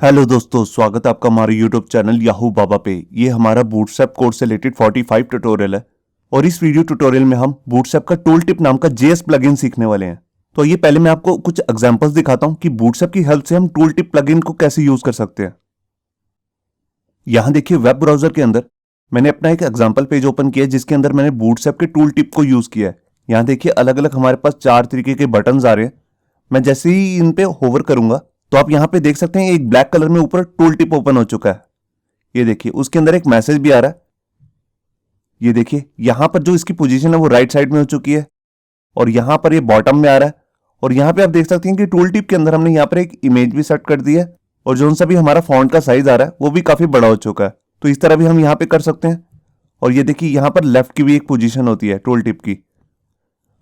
Hello दोस्तों, स्वागत है आपका हमारे यूट्यूब चैनल याहू बाबा पे। ये हमारा बूटस्ट्रैप कोर्स से रिलेटेड 45 ट्यूटोरियल है और इस वीडियो ट्यूटोरियल में हम बूटस्ट्रैप का टूल टिप नाम का जेएस प्लगइन सीखने वाले हैं। तो ये पहले मैं आपको कुछ एग्जांपल्स दिखाता हूं कि बूटस्ट्रैप की हेल्प से हम टूल टिप प्लगइन को कैसे यूज कर सकते हैं। यहां देखिए, वेब ब्राउजर के अंदर मैंने अपना एक एग्जाम्पल पेज ओपन किया जिसके अंदर मैंने बूटस्ट्रैप के टूल टिप को यूज किया है। यहाँ देखिए, अलग अलग हमारे पास 4 तरीके के बटन आ रहे हैं। मैं जैसे ही इन पे होवर करूंगा तो आप यहाँ पे देख सकते हैं एक ब्लैक कलर में ऊपर टूल टिप ओपन हो चुका है। ये देखिए, उसके अंदर एक मैसेज भी आ रहा है। ये देखिए, यहाँ पर जो इसकी पोजीशन है वो राइट साइड में हो चुकी है और यहाँ पर ये बॉटम में आ रहा है। और यहाँ पे आप देख सकते हैं कि टूल टिप के अंदर हमने यहाँ पर एक इमेज भी सेट कर दी है और जो सा भी हमारा फॉन्ट का साइज आ रहा है वो भी काफी बड़ा हो चुका है। तो इस तरह भी हम यहाँ पे कर सकते हैं। और ये देखिए, यहाँ पर लेफ्ट की भी एक पोजीशन होती है टूल टिप की।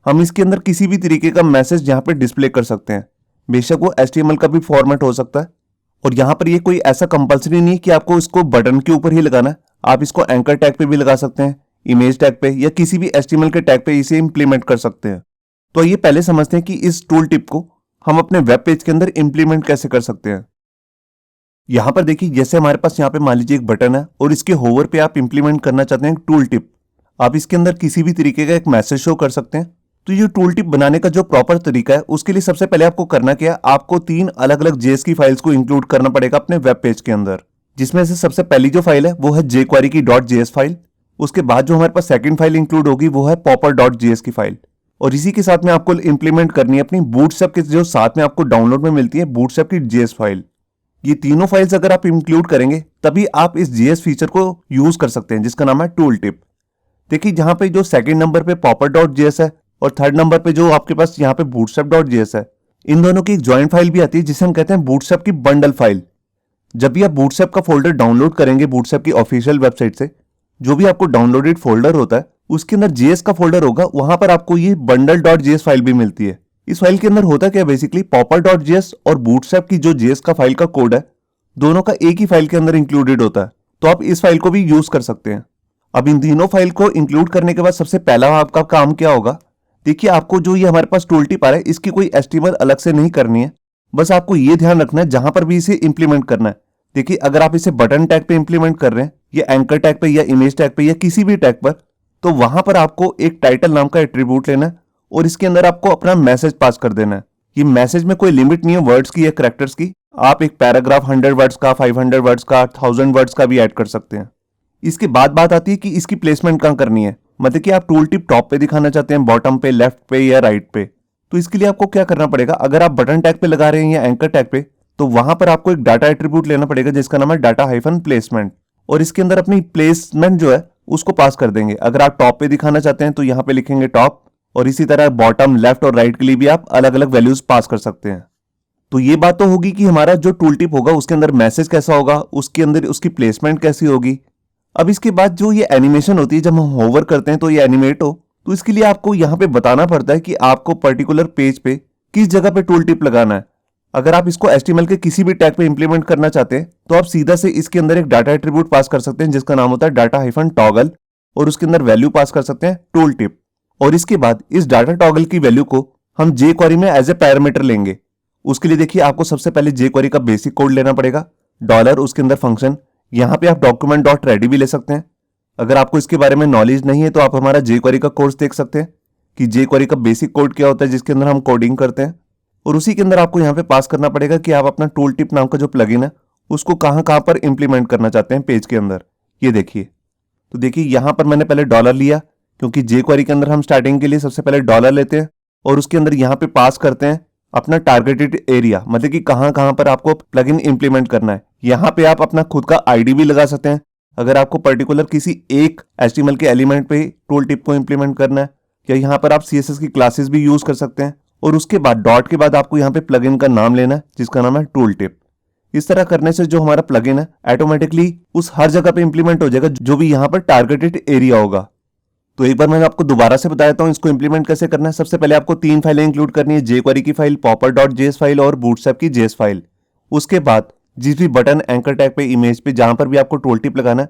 हम इसके अंदर किसी भी तरीके का मैसेज यहाँ पे डिस्प्ले कर सकते हैं, बेशक वो HTML का भी फॉर्मेट हो सकता है। और यहाँ पर ये कोई ऐसा कंपलसरी नहीं है कि आपको इसको बटन के ऊपर ही लगाना है। आप इसको एंकर टैग पे भी लगा सकते हैं, इमेज टैग पे या किसी भी HTML के टैग पे इसे इंप्लीमेंट कर सकते हैं। तो ये पहले समझते हैं कि इस टूल टिप को हम अपने वेब पेज के अंदर इंप्लीमेंट कैसे कर सकते हैं। यहाँ पर देखिए, जैसे हमारे पास यहाँ पे मान लीजिए एक बटन है और इसके होवर पे आप इंप्लीमेंट करना चाहते हैं टूल टिप। आप इसके अंदर किसी भी तरीके का एक मैसेज शो कर सकते हैं। तो ये टूल टिप बनाने का जो प्रॉपर तरीका है उसके लिए सबसे पहले आपको करना क्या है, आपको 3 अलग अलग जेएस की फाइल्स को इंक्लूड करना पड़ेगा अपने वेब पेज के अंदर। जिसमें से सबसे पहली जो फाइल है वो है jQuery की .js फाइल। उसके बाद जो हमारे पास सेकंड फाइल इंक्लूड होगी वो है popper.js की फाइल। और इसी के साथ में आपको इंप्लीमेंट करनी है अपनी बूटस्ट्रैप के जो साथ में आपको डाउनलोड में मिलती है बूटस्ट्रैप की जेएस फाइल। ये तीनों फाइल्स अगर आप इंक्लूड करेंगे तभी आप इस जेएस फीचर को यूज कर सकते हैं जिसका नाम है टूल टिप। देखिए, जहां पे जो सेकंड नंबर पे popper.js है और थर्ड नंबर पे जो आपके पास यहाँ पे bootstrap.js है, इन दोनों की एक ज्वाइंट फाइल भी आती है जिसे हम कहते हैं बूटस्ट्रैप की बंडल फाइल। जब भी आप बूटस्ट्रैप का फोल्डर डाउनलोड करेंगे बूटस्ट्रैप की ऑफिशियल वेबसाइट से, जो भी आपको डाउनलोडेड फोल्डर होता है उसके अंदर जेएस का फोल्डर होगा, वहां पर आपको ये bundle.js फाइल भी मिलती है। इस फाइल के अंदर होता क्या, बेसिकली popper.js और बूटस्ट्रैप की जो जेएस का फाइल का कोड है दोनों का एक ही फाइल के अंदर इंक्लूडेड होता है। तो आप इस फाइल को भी यूज कर सकते हैं। अब इन तीनों फाइल को इंक्लूड करने के बाद सबसे पहला आपका काम क्या होगा, देखिए, आपको जो ये हमारे पास टूल टिप आ रहा है इसकी कोई HTML अलग से नहीं करनी है। बस आपको ये ध्यान रखना है जहां पर भी इसे इंप्लीमेंट करना है। देखिए, अगर आप इसे बटन टैग पे इंप्लीमेंट कर रहे हैं या एंकर टैग पे या इमेज टैग पे या किसी भी टैग पर, तो वहां पर आपको एक टाइटल नाम का एट्रीब्यूट लेना है और इसके अंदर आपको अपना मैसेज पास कर देना है। ये मैसेज में कोई लिमिट नहीं है वर्ड्स की या कैरेक्टर्स की। आप एक पैराग्राफ 100 वर्ड्स का, 500 वर्ड्स का, 1000 वर्ड्स का भी ऐड कर सकते हैं। इसके बाद बात आती है कि इसकी प्लेसमेंट कहां करनी है। मतलब कि आप टूल टिप टॉप पे दिखाना चाहते हैं, बॉटम पे, लेफ्ट पे या राइट पे। तो इसके लिए आपको क्या करना पड़ेगा, अगर आप बटन टैग पे लगा रहे हैं या एंकर टैग पे, तो वहां पर आपको एक डाटा एट्रीब्यूट लेना पड़ेगा जिसका नाम है डाटा हाइफन प्लेसमेंट। और इसके अंदर अपनी प्लेसमेंट जो है उसको पास कर देंगे। अगर आप टॉप पे दिखाना चाहते हैं तो यहाँ पे लिखेंगे टॉप, और इसी तरह बॉटम, लेफ्ट और राइट के लिए भी आप अलग अलग वैल्यूज पास कर सकते हैं। तो ये बात तो होगी कि हमारा जो टूल टिप होगा उसके अंदर मैसेज कैसा होगा, उसके अंदर उसकी प्लेसमेंट कैसी होगी। अब इसके बाद जो ये एनिमेशन होती है, जब हम होवर करते हैं तो ये एनिमेट हो, तो इसके लिए आपको यहाँ पे बताना पड़ता है कि आपको पर्टिकुलर पेज पे किस जगह पे टूल टिप लगाना है। अगर आप इसको HTML के किसी भी टैग पे इंप्लीमेंट करना चाहते हैं तो आप सीधा से इसके अंदर एक डाटा एट्रीब्यूट पास कर सकते हैं जिसका नाम होता है डाटा हाइफन टॉगल, और उसके अंदर वैल्यू पास कर सकते हैं टूल टिप। और इसके बाद इस डाटा टॉगल की वैल्यू को हम jQuery में एज ए पैरामीटर लेंगे। उसके लिए देखिए, आपको सबसे पहले jQuery का बेसिक कोड लेना पड़ेगा, डॉलर, उसके अंदर फंक्शन। यहाँ पे आप document.ready भी ले सकते हैं। अगर आपको इसके बारे में नॉलेज नहीं है तो आप हमारा jQuery का कोर्स देख सकते हैं कि jQuery का बेसिक कोड क्या होता है जिसके अंदर हम कोडिंग करते हैं। और उसी के अंदर आपको यहाँ पे पास करना पड़ेगा कि आप अपना टूल टिप नाम का जो प्लगइन है उसको कहाँ कहाँ पर इंप्लीमेंट करना चाहते हैं पेज के अंदर। ये देखिए, तो देखिए यहाँ पर मैंने पहले डॉलर लिया क्योंकि jQuery के अंदर हम स्टार्टिंग के लिए सबसे पहले डॉलर लेते हैं और उसके अंदर यहाँ पे पास करते हैं अपना टारगेटेड एरिया, मतलब कि कहाँ कहाँ पर आपको प्लगइन इंप्लीमेंट करना है। यहाँ पे आप अपना खुद का आईडी भी लगा सकते हैं अगर आपको पर्टिकुलर किसी एक HTML के एलिमेंट पे टूल टिप को इंप्लीमेंट करना है, या यहाँ पर आप CSS की क्लासेस भी यूज कर सकते हैं। और उसके बाद डॉट के बाद आपको यहाँ पे प्लगइन का नाम लेना है जिसका नाम है टूल टिप। इस तरह करने से जो हमारा प्लगइन है ऑटोमेटिकली उस हर जगह पे इंप्लीमेंट हो जाएगा जो भी यहाँ पर टारगेटेड एरिया होगा। तो एक बार मैं आपको दोबारा से बता देता हूँ इसको इंप्लीमेंट कैसे करना है। सबसे पहले आपको 3 फाइलें इंक्लूड करनी है, jQuery की फाइल, popper.js फाइल और बूटस्ट्रैप की जेएस फाइल। उसके बाद जिस भी बटन, एंकर टैग पे, इमेज पे, जहां पर भी आपको टूल टिप लगाना है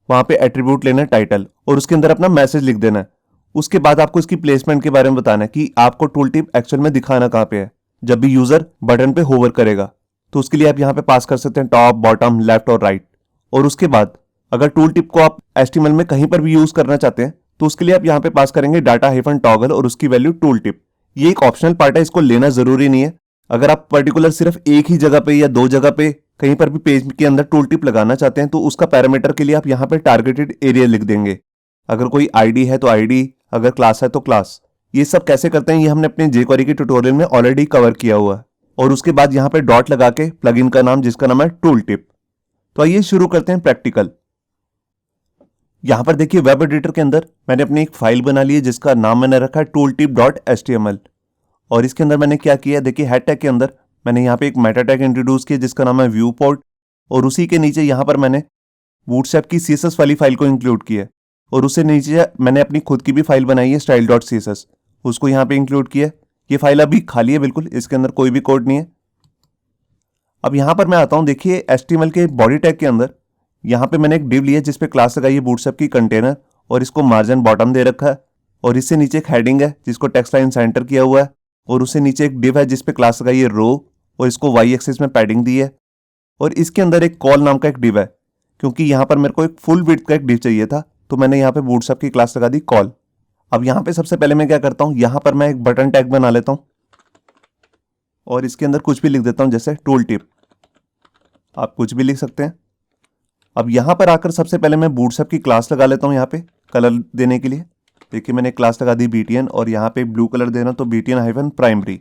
वहां पे एट्रीब्यूट लेना है टाइटल और उसके अंदर अपना मैसेज लिख देना है। उसके बाद आपको इसकी प्लेसमेंट के बारे में बताना है कि आपको टूल टिप एक्चुअल में दिखाना कहां पे है जब भी यूजर बटन पे होवर करेगा। तो उसके लिए आप यहाँ पे पास कर सकते हैं टॉप, बॉटम, लेफ्ट और राइट। और उसके बाद अगर टूल टिप को आप HTML में कहीं पर भी यूज करना चाहते हैं तो उसके लिए आप यहाँ पे पास करेंगे डाटा हाइफन टॉगल और उसकी वैल्यू टूल टिप। ये एक ऑप्शनल पार्ट है, इसको लेना जरूरी नहीं है। अगर आप पर्टिकुलर सिर्फ एक ही जगह पे या दो जगह पे कहीं पर भी पेज के अंदर टूल टिप लगाना चाहते हैं तो उसका पैरामीटर के लिए आप यहाँ पे टारगेटेड एरिया लिख देंगे। अगर कोई आईडी है तो आईडी, अगर क्लास है तो क्लास। ये सब कैसे करते हैं ये हमने अपने jQuery के ट्यूटोरियल में ऑलरेडी कवर किया हुआ है। और उसके बाद यहाँ पे डॉट लगा के प्लगइन का नाम, जिसका नाम है टूल टिप। तो आइए शुरू करते हैं प्रैक्टिकल। यहाँ पर देखिए वेब एडिटर के अंदर मैंने अपनी एक फाइल बना ली है जिसका नाम मैंने रखा है tooltip.html। और इसके अंदर मैंने क्या किया, देखिए हेड टैग के अंदर मैंने यहाँ पे एक मेटा टैग इंट्रोड्यूस किया जिसका नाम है व्यू पोर्ट। और उसी के नीचे यहाँ पर मैंने बूटस्ट्रैप की CSS वाली फाइल को इंक्लूड किया। और उससे नीचे मैंने अपनी खुद की भी फाइल बनाई है style.css, उसको यहाँ पे इंक्लूड किया। ये फाइल अभी खाली है बिल्कुल, इसके अंदर कोई भी कोड नहीं है। अब यहाँ पर मैं आता हूँ, देखिए HTML के बॉडी टैग के अंदर यहाँ पे मैंने एक डिव लिया जिसपे क्लास लगाई है बूटस्ट्रैप की कंटेनर और इसको मार्जिन बॉटम दे रखा है। और इससे नीचे एक हेडिंग है जिसको टेक्स्ट लाइन सेंटर किया हुआ है। और उससे नीचे एक डिव है जिसपे क्लास लगाई है रो और इसको वाई एक्सिस में पैडिंग दी है। और इसके अंदर एक कॉल नाम का एक डिव है, क्योंकि यहाँ पर मेरे को एक फुल विड्थ का एक डिव चाहिए था तो मैंने यहाँ पे बूटस्ट्रैप की क्लास लगा दी कॉल। अब यहाँ पे सबसे पहले मैं क्या करता हूँ, यहाँ पर मैं एक बटन टैग बना लेता हूँ और इसके अंदर कुछ भी लिख देता हूँ जैसे टूल टिप, आप कुछ भी लिख सकते हैं। अब यहाँ पर आकर सबसे पहले मैं बूटस्ट्रैप की क्लास लगा लेता हूँ यहाँ पे कलर देने के लिए। देखिए मैंने क्लास लगा दी BTN और यहाँ पे ब्लू कलर देना तो BTN-primary।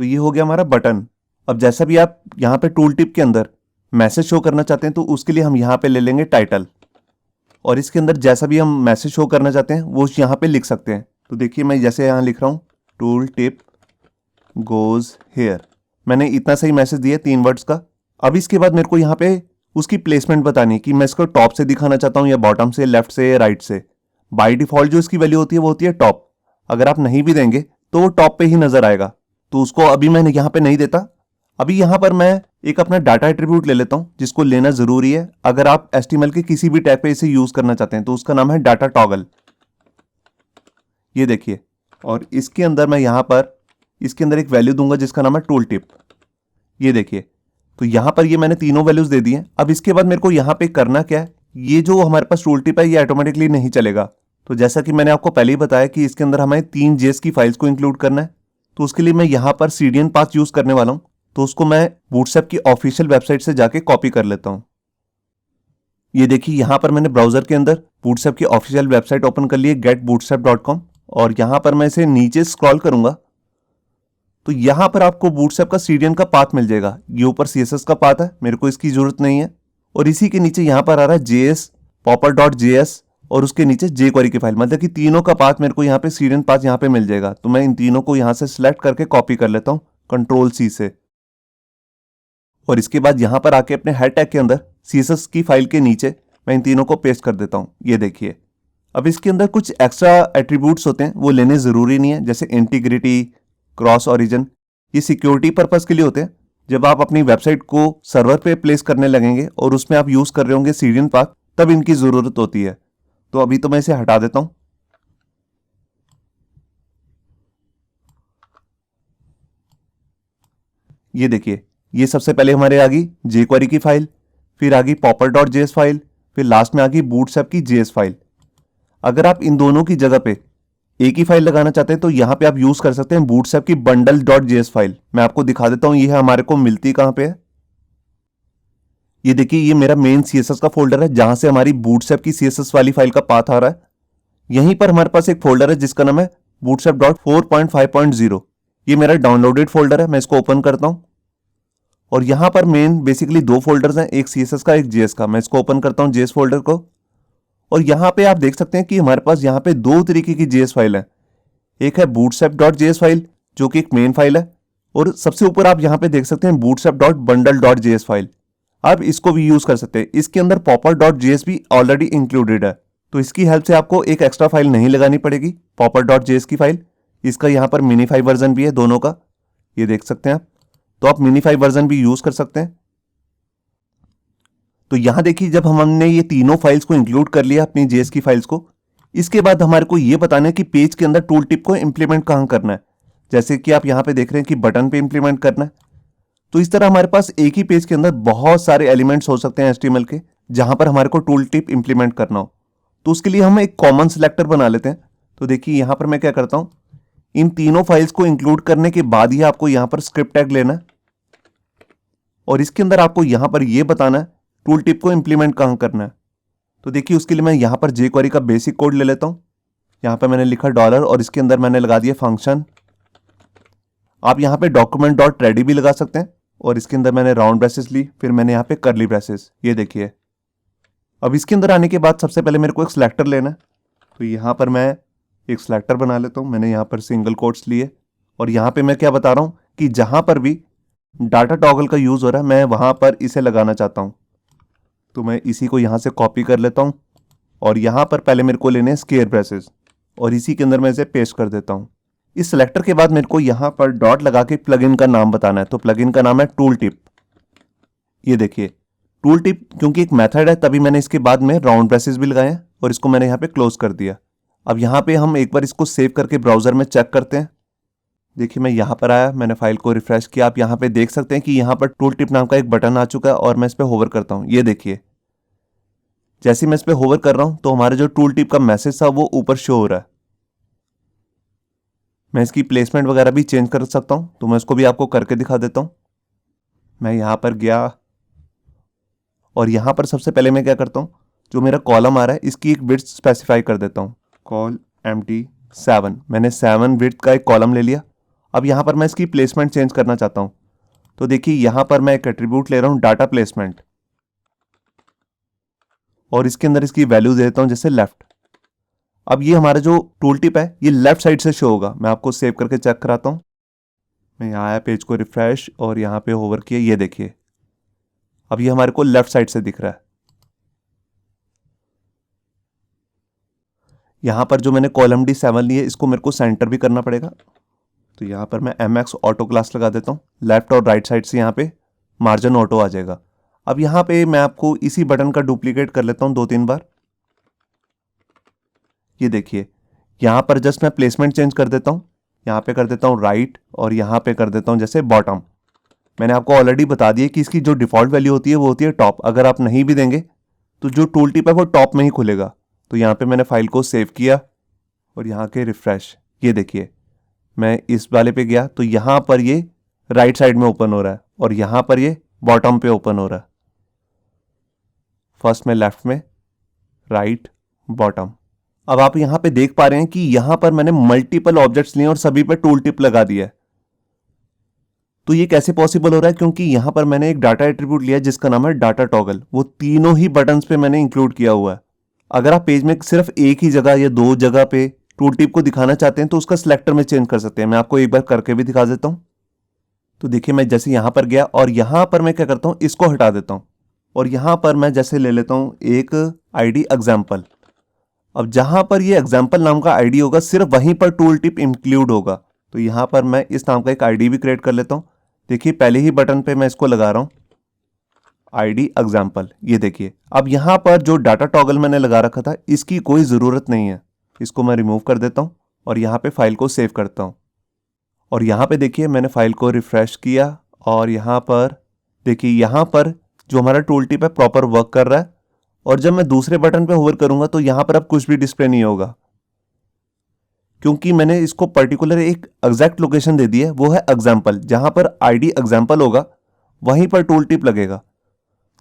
तो ये हो गया हमारा बटन। अब जैसा भी आप यहाँ पे टूल टिप के अंदर मैसेज शो करना चाहते हैं तो उसके लिए हम यहाँ पे ले लेंगे टाइटल और इसके अंदर जैसा भी हम मैसेज शो करना चाहते हैं वो यहाँ पे लिख सकते हैं। तो देखिए मैं जैसे यहाँ लिख रहा हूँ टूल टिप गोज हेयर, मैंने इतना सही मैसेज दिया 3 वर्ड्स का। अब इसके बाद मेरे को यहाँ पे उसकी प्लेसमेंट बतानी है कि मैं इसको टॉप से दिखाना चाहता हूँ या बॉटम से, लेफ्ट से या राइट से। बाय डिफॉल्ट जो इसकी वैल्यू होती है वो होती है टॉप। अगर आप नहीं भी देंगे तो वो टॉप पे ही नजर आएगा, तो उसको अभी मैं यहाँ पे नहीं देता। अभी यहाँ पर मैं एक अपना डाटा एट्रीब्यूट ले लेता हूँ जिसको लेना जरूरी है। अगर आप HTML के किसी भी टैग पे इसे यूज करना चाहते हैं तो उसका नाम है डाटा टॉगल। ये देखिए, और इसके अंदर मैं यहाँ पर इसके अंदर एक वैल्यू दूंगा जिसका नाम है टूल टिप। ये देखिए, तो यहाँ पर ये मैंने तीनों वैल्यूज दे दी हैं। अब इसके बाद मेरे को यहाँ पे करना क्या है, ये जो हमारे पास टूल टिप है ये ऑटोमेटिकली नहीं चलेगा। तो जैसा कि मैंने आपको पहले ही बताया कि इसके अंदर हमें 3 JS की फाइल्स को इंक्लूड करना है, तो उसके लिए मैं यहाँ पर CDN पाथ यूज करने वाला हूँ। तो उसको मैं बूटस्ट्रैप की ऑफिशियल वेबसाइट से जाके कॉपी कर लेता हूँ। ये देखिए यहाँ पर मैंने ब्राउजर के अंदर बूटस्ट्रैप की ऑफिशियल वेबसाइट ओपन कर ली है getbootstrap.com और यहाँ पर मैं इसे नीचे स्क्रॉल करूंगा तो यहाँ पर आपको बूटस्ट्रैप का CDN का पाथ मिल जाएगा। ये ऊपर CSS का पाथ है, मेरे को इसकी जरूरत नहीं है। और इसी के नीचे यहाँ पर आ रहा है JS popper.js और उसके नीचे jQuery की फाइल, मतलब कि तीनों का पाथ मेरे को यहाँ पे CDN पाथ यहाँ पे मिल जाएगा। तो मैं इन तीनों को यहाँ से सिलेक्ट करके कॉपी कर लेता हूँ Ctrl+C से। और इसके बाद यहाँ पर आके अपने हेड टैग के अंदर CSS की फाइल के नीचे मैं इन तीनों को पेस्ट कर देता हूँ। ये देखिए, अब इसके अंदर कुछ एक्स्ट्रा एट्रीब्यूट्स होते हैं वो लेने जरूरी नहीं है, जैसे इंटीग्रिटी, क्रॉस ओरिजिन। ये सिक्योरिटी पर्पस के लिए होते हैं। जब आप अपनी वेबसाइट को सर्वर पे प्लेस करने लगेंगे और उसमें आप यूज कर रहे होंगे CDN पाथ, तब इनकी जरूरत होती है। तो अभी तो मैं इसे हटा देता हूं। ये देखिए, ये सबसे पहले हमारे आ गई jQuery की फाइल, फिर आ गई popper.js फाइल, फिर लास्ट में आ गई बूटस्ट्रैप की JS फाइल। अगर आप इन दोनों की जगह पे एक ही फाइल लगाना चाहते हैं तो यहाँ पे आप यूज कर सकते हैं बूटस्ट्रैप की bundle.js फाइल। मैं आपको दिखा देता हूँ ये हमारे को मिलती कहाँ पे है। ये देखिए, ये मेरा मेन CSS का फोल्डर है जहां से हमारी बूटस्ट्रैप की CSS वाली फाइल का पाथ आ रहा है। यहीं पर हमारे पास एक फोल्डर है जिसका नाम है bootstrap.4.5.0। ये मेरा डाउनलोडेड फोल्डर है, मैं इसको ओपन करता हूं। और यहां पर मेन बेसिकली 2 फोल्डर्स हैं, एक CSS का एक JS का। मैं इसको ओपन करता हूं JS फोल्डर को, और यहां पे आप देख सकते हैं कि हमारे पास यहां पे 2 तरीके की JS फाइल है। एक है bootstrap.js फाइल जो कि एक मेन फाइल है, और सबसे ऊपर आप यहां पे देख सकते हैं bootstrap.bundle.js फाइल। आप इसको भी यूज कर सकते हैं। इसके अंदर popper.js भी ऑलरेडी इंक्लूडेड है, तो इसकी हेल्प से आपको एक एक्स्ट्रा फाइल नहीं लगानी पड़ेगी, popper.js की फाइल। इसका यहाँ पर मिनीफाई वर्जन भी है दोनों का, ये देख सकते हैं आप। तो आप मिनीफाई वर्जन भी यूज कर सकते हैं। तो यहां देखिए, जब हमने ये तीनों फाइल्स को इंक्लूड कर लिया अपनी JS की फाइल्स को, इसके बाद हमारे को ये बताना है कि पेज के अंदर टूल टिप को इंप्लीमेंट कहां करना है। जैसे कि आप यहाँ पे देख रहे हैं कि बटन पे इंप्लीमेंट करना है, तो इस तरह हमारे पास एक ही पेज के अंदर बहुत सारे एलिमेंट्स हो सकते हैं एचटीएमएल के, जहां पर हमारे को टूल टिप इंप्लीमेंट करना हो। तो उसके लिए हम एक कॉमन सिलेक्टर बना लेते हैं। तो देखिए यहां पर मैं क्या करता हूं, इन तीनों फाइल्स को इंक्लूड करने के बाद ही आपको यहां पर स्क्रिप्ट टैग लेना है और इसके अंदर आपको यहां पर यह बताना है टूल टिप को इंप्लीमेंट कहां करना है। तो देखिए उसके लिए मैं यहां पर jQuery का बेसिक कोड ले लेता हूं। यहां पर मैंने लिखा डॉलर और इसके अंदर मैंने लगा दिया फंक्शन। आप यहां पे डॉक्यूमेंट डॉट रेडी भी लगा सकते हैं और इसके अंदर मैंने राउंड ब्रेसेस ली, फिर मैंने यहां पे करली ब्रेसेस, ये देखिए। अब इसके अंदर आने के बाद सबसे पहले मेरे को एक सिलेक्टर लेना है। तो यहां पर मैं एक सिलेक्टर बना लेता हूं। मैंने यहां पर सिंगल कोट्स लिए और यहां पे मैं क्या बता रहा हूं कि जहां पर भी डाटा टॉगल का यूज हो रहा है मैं वहां पर इसे लगाना चाहता हूं। तो मैं इसी को यहां से कॉपी कर लेता हूं और यहां पर पहले मेरे को लेने हैं स्क्वायर ब्रेसेस और इसी के अंदर मैं इसे पेस्ट कर देता हूं। इस सिलेक्टर के बाद मेरे को यहां पर डॉट लगा के प्लगइन का नाम बताना है। तो प्लगइन का नाम है टूल टिप। ये देखिए टूल टिप क्योंकि एक मेथड है तभी मैंने इसके बाद में राउंड ब्रेसेस भी लगाए हैं और इसको मैंने यहां पे क्लोज कर दिया। अब यहां पे हम एक बार इसको सेव करके ब्राउजर में चेक करते हैं। देखिए मैं यहां पर आया, मैंने फाइल को रिफ्रेश किया। आप यहां पे देख सकते हैं कि यहां पर टूल टिप नाम का एक बटन आ चुका है और मैं इस पर होवर करता हूं। ये देखिए जैसे मैं इस पर होवर कर रहा हूं तो हमारे जो टूल टिप का मैसेज था वो ऊपर शो हो रहा है। मैं इसकी प्लेसमेंट वगैरह भी चेंज कर सकता हूं, तो मैं इसको भी आपको करके दिखा देता हूं। मैं यहां पर गया और यहां पर सबसे पहले मैं क्या करता हूं, जो मेरा कॉलम आ रहा है इसकी एक विड्थ स्पेसिफाई कर देता हूं। कॉल एम्प्टी 7, मैंने 7 विड्थ का एक कॉलम ले लिया। अब यहां पर मैं इसकी प्लेसमेंट चेंज करना चाहता हूं। तो देखिए यहां पर मैं एक एट्रीब्यूट ले रहा हूं डाटा प्लेसमेंट और इसके अंदर इसकी वैल्यू दे देता हूं जैसे लेफ्ट। अब ये हमारा जो टूल टिप है ये लेफ्ट साइड से शो होगा। मैं आपको सेव करके चेक कराता हूं। मैं यहाँ आया, पेज को रिफ्रेश और यहाँ पे होवर किया, ये देखिए अब ये हमारे को लेफ्ट साइड से दिख रहा है। यहाँ पर जो मैंने कॉलम D7 ली है इसको मेरे को सेंटर भी करना पड़ेगा। तो यहाँ पर मैं MX ऑटो क्लास लगा देता हूँ। लेफ्ट और राइट साइड से यहाँ पे मार्जिन ऑटो आ जाएगा। अब यहाँ पे मैं आपको इसी बटन का डुप्लीकेट कर लेता हूँ 2-3 बार। ये देखिए यहाँ पर जस्ट मैं प्लेसमेंट चेंज कर देता हूँ। यहाँ पे कर देता हूँ राइट और यहाँ पे कर देता हूँ जैसे बॉटम। मैंने आपको ऑलरेडी बता दिया कि इसकी जो डिफ़ॉल्ट वैल्यू होती है वो होती है टॉप। अगर आप नहीं भी देंगे तो जो टूल टिप है वो टॉप में ही खुलेगा। तो यहाँ पे मैंने फाइल को सेव किया और यहाँ के रिफ्रेश, ये देखिए मैं इस वाले पे गया तो यहाँ पर ये राइट साइड में ओपन हो रहा है और यहाँ पर ये बॉटम पे ओपन हो रहा है। फर्स्ट में लेफ्ट में, राइट, बॉटम। अब आप यहाँ पे देख पा रहे हैं कि यहाँ पर मैंने मल्टीपल ऑब्जेक्ट्स लिए और सभी पे टूल टिप लगा दिया है। तो ये कैसे पॉसिबल हो रहा है, क्योंकि यहां पर मैंने एक डाटा एट्रीब्यूट लिया जिसका नाम है डाटा टॉगल। वो तीनों ही बटन्स पे मैंने इंक्लूड किया हुआ है। अगर आप पेज में सिर्फ एक ही जगह या 2 जगह पे टूल टिप को दिखाना चाहते हैं तो उसका सिलेक्टर में चेंज कर सकते हैं। मैं आपको एक बार करके भी दिखा देता हूं। तो देखिए मैं जैसे यहां पर गया और यहां पर मैं क्या करता हूं, इसको हटा देता हूं और यहां पर मैं जैसे ले लेता हूं एक आईडी एग्जाम्पल। अब जहां पर ये एग्जाम्पल नाम का आईडी होगा सिर्फ वहीं पर टूल टिप इंक्लूड होगा। तो यहां पर मैं इस नाम का एक आईडी भी क्रिएट कर लेता हूं। देखिए पहले ही बटन पे मैं इसको लगा रहा हूं आईडी एग्जाम्पल। ये देखिए अब यहां पर जो डाटा टॉगल मैंने लगा रखा था इसकी कोई ज़रूरत नहीं है। इसको मैं रिमूव कर देता हूं और यहां पे फाइल को सेव करता हूं। और यहां पे देखिए मैंने फाइल को रिफ्रेश किया और यहां पर देखिए यहां पर जो हमारा टूल टिप है प्रॉपर वर्क कर रहा है। और जब मैं दूसरे बटन पे होवर करूंगा तो यहां पर अब कुछ भी डिस्प्ले नहीं होगा, क्योंकि मैंने इसको पर्टिकुलर एक एग्जैक्ट लोकेशन दे दी है, वो है एग्जाम्पल। जहां पर आईडी एग्जाम्पल होगा वहीं पर टूल टिप लगेगा।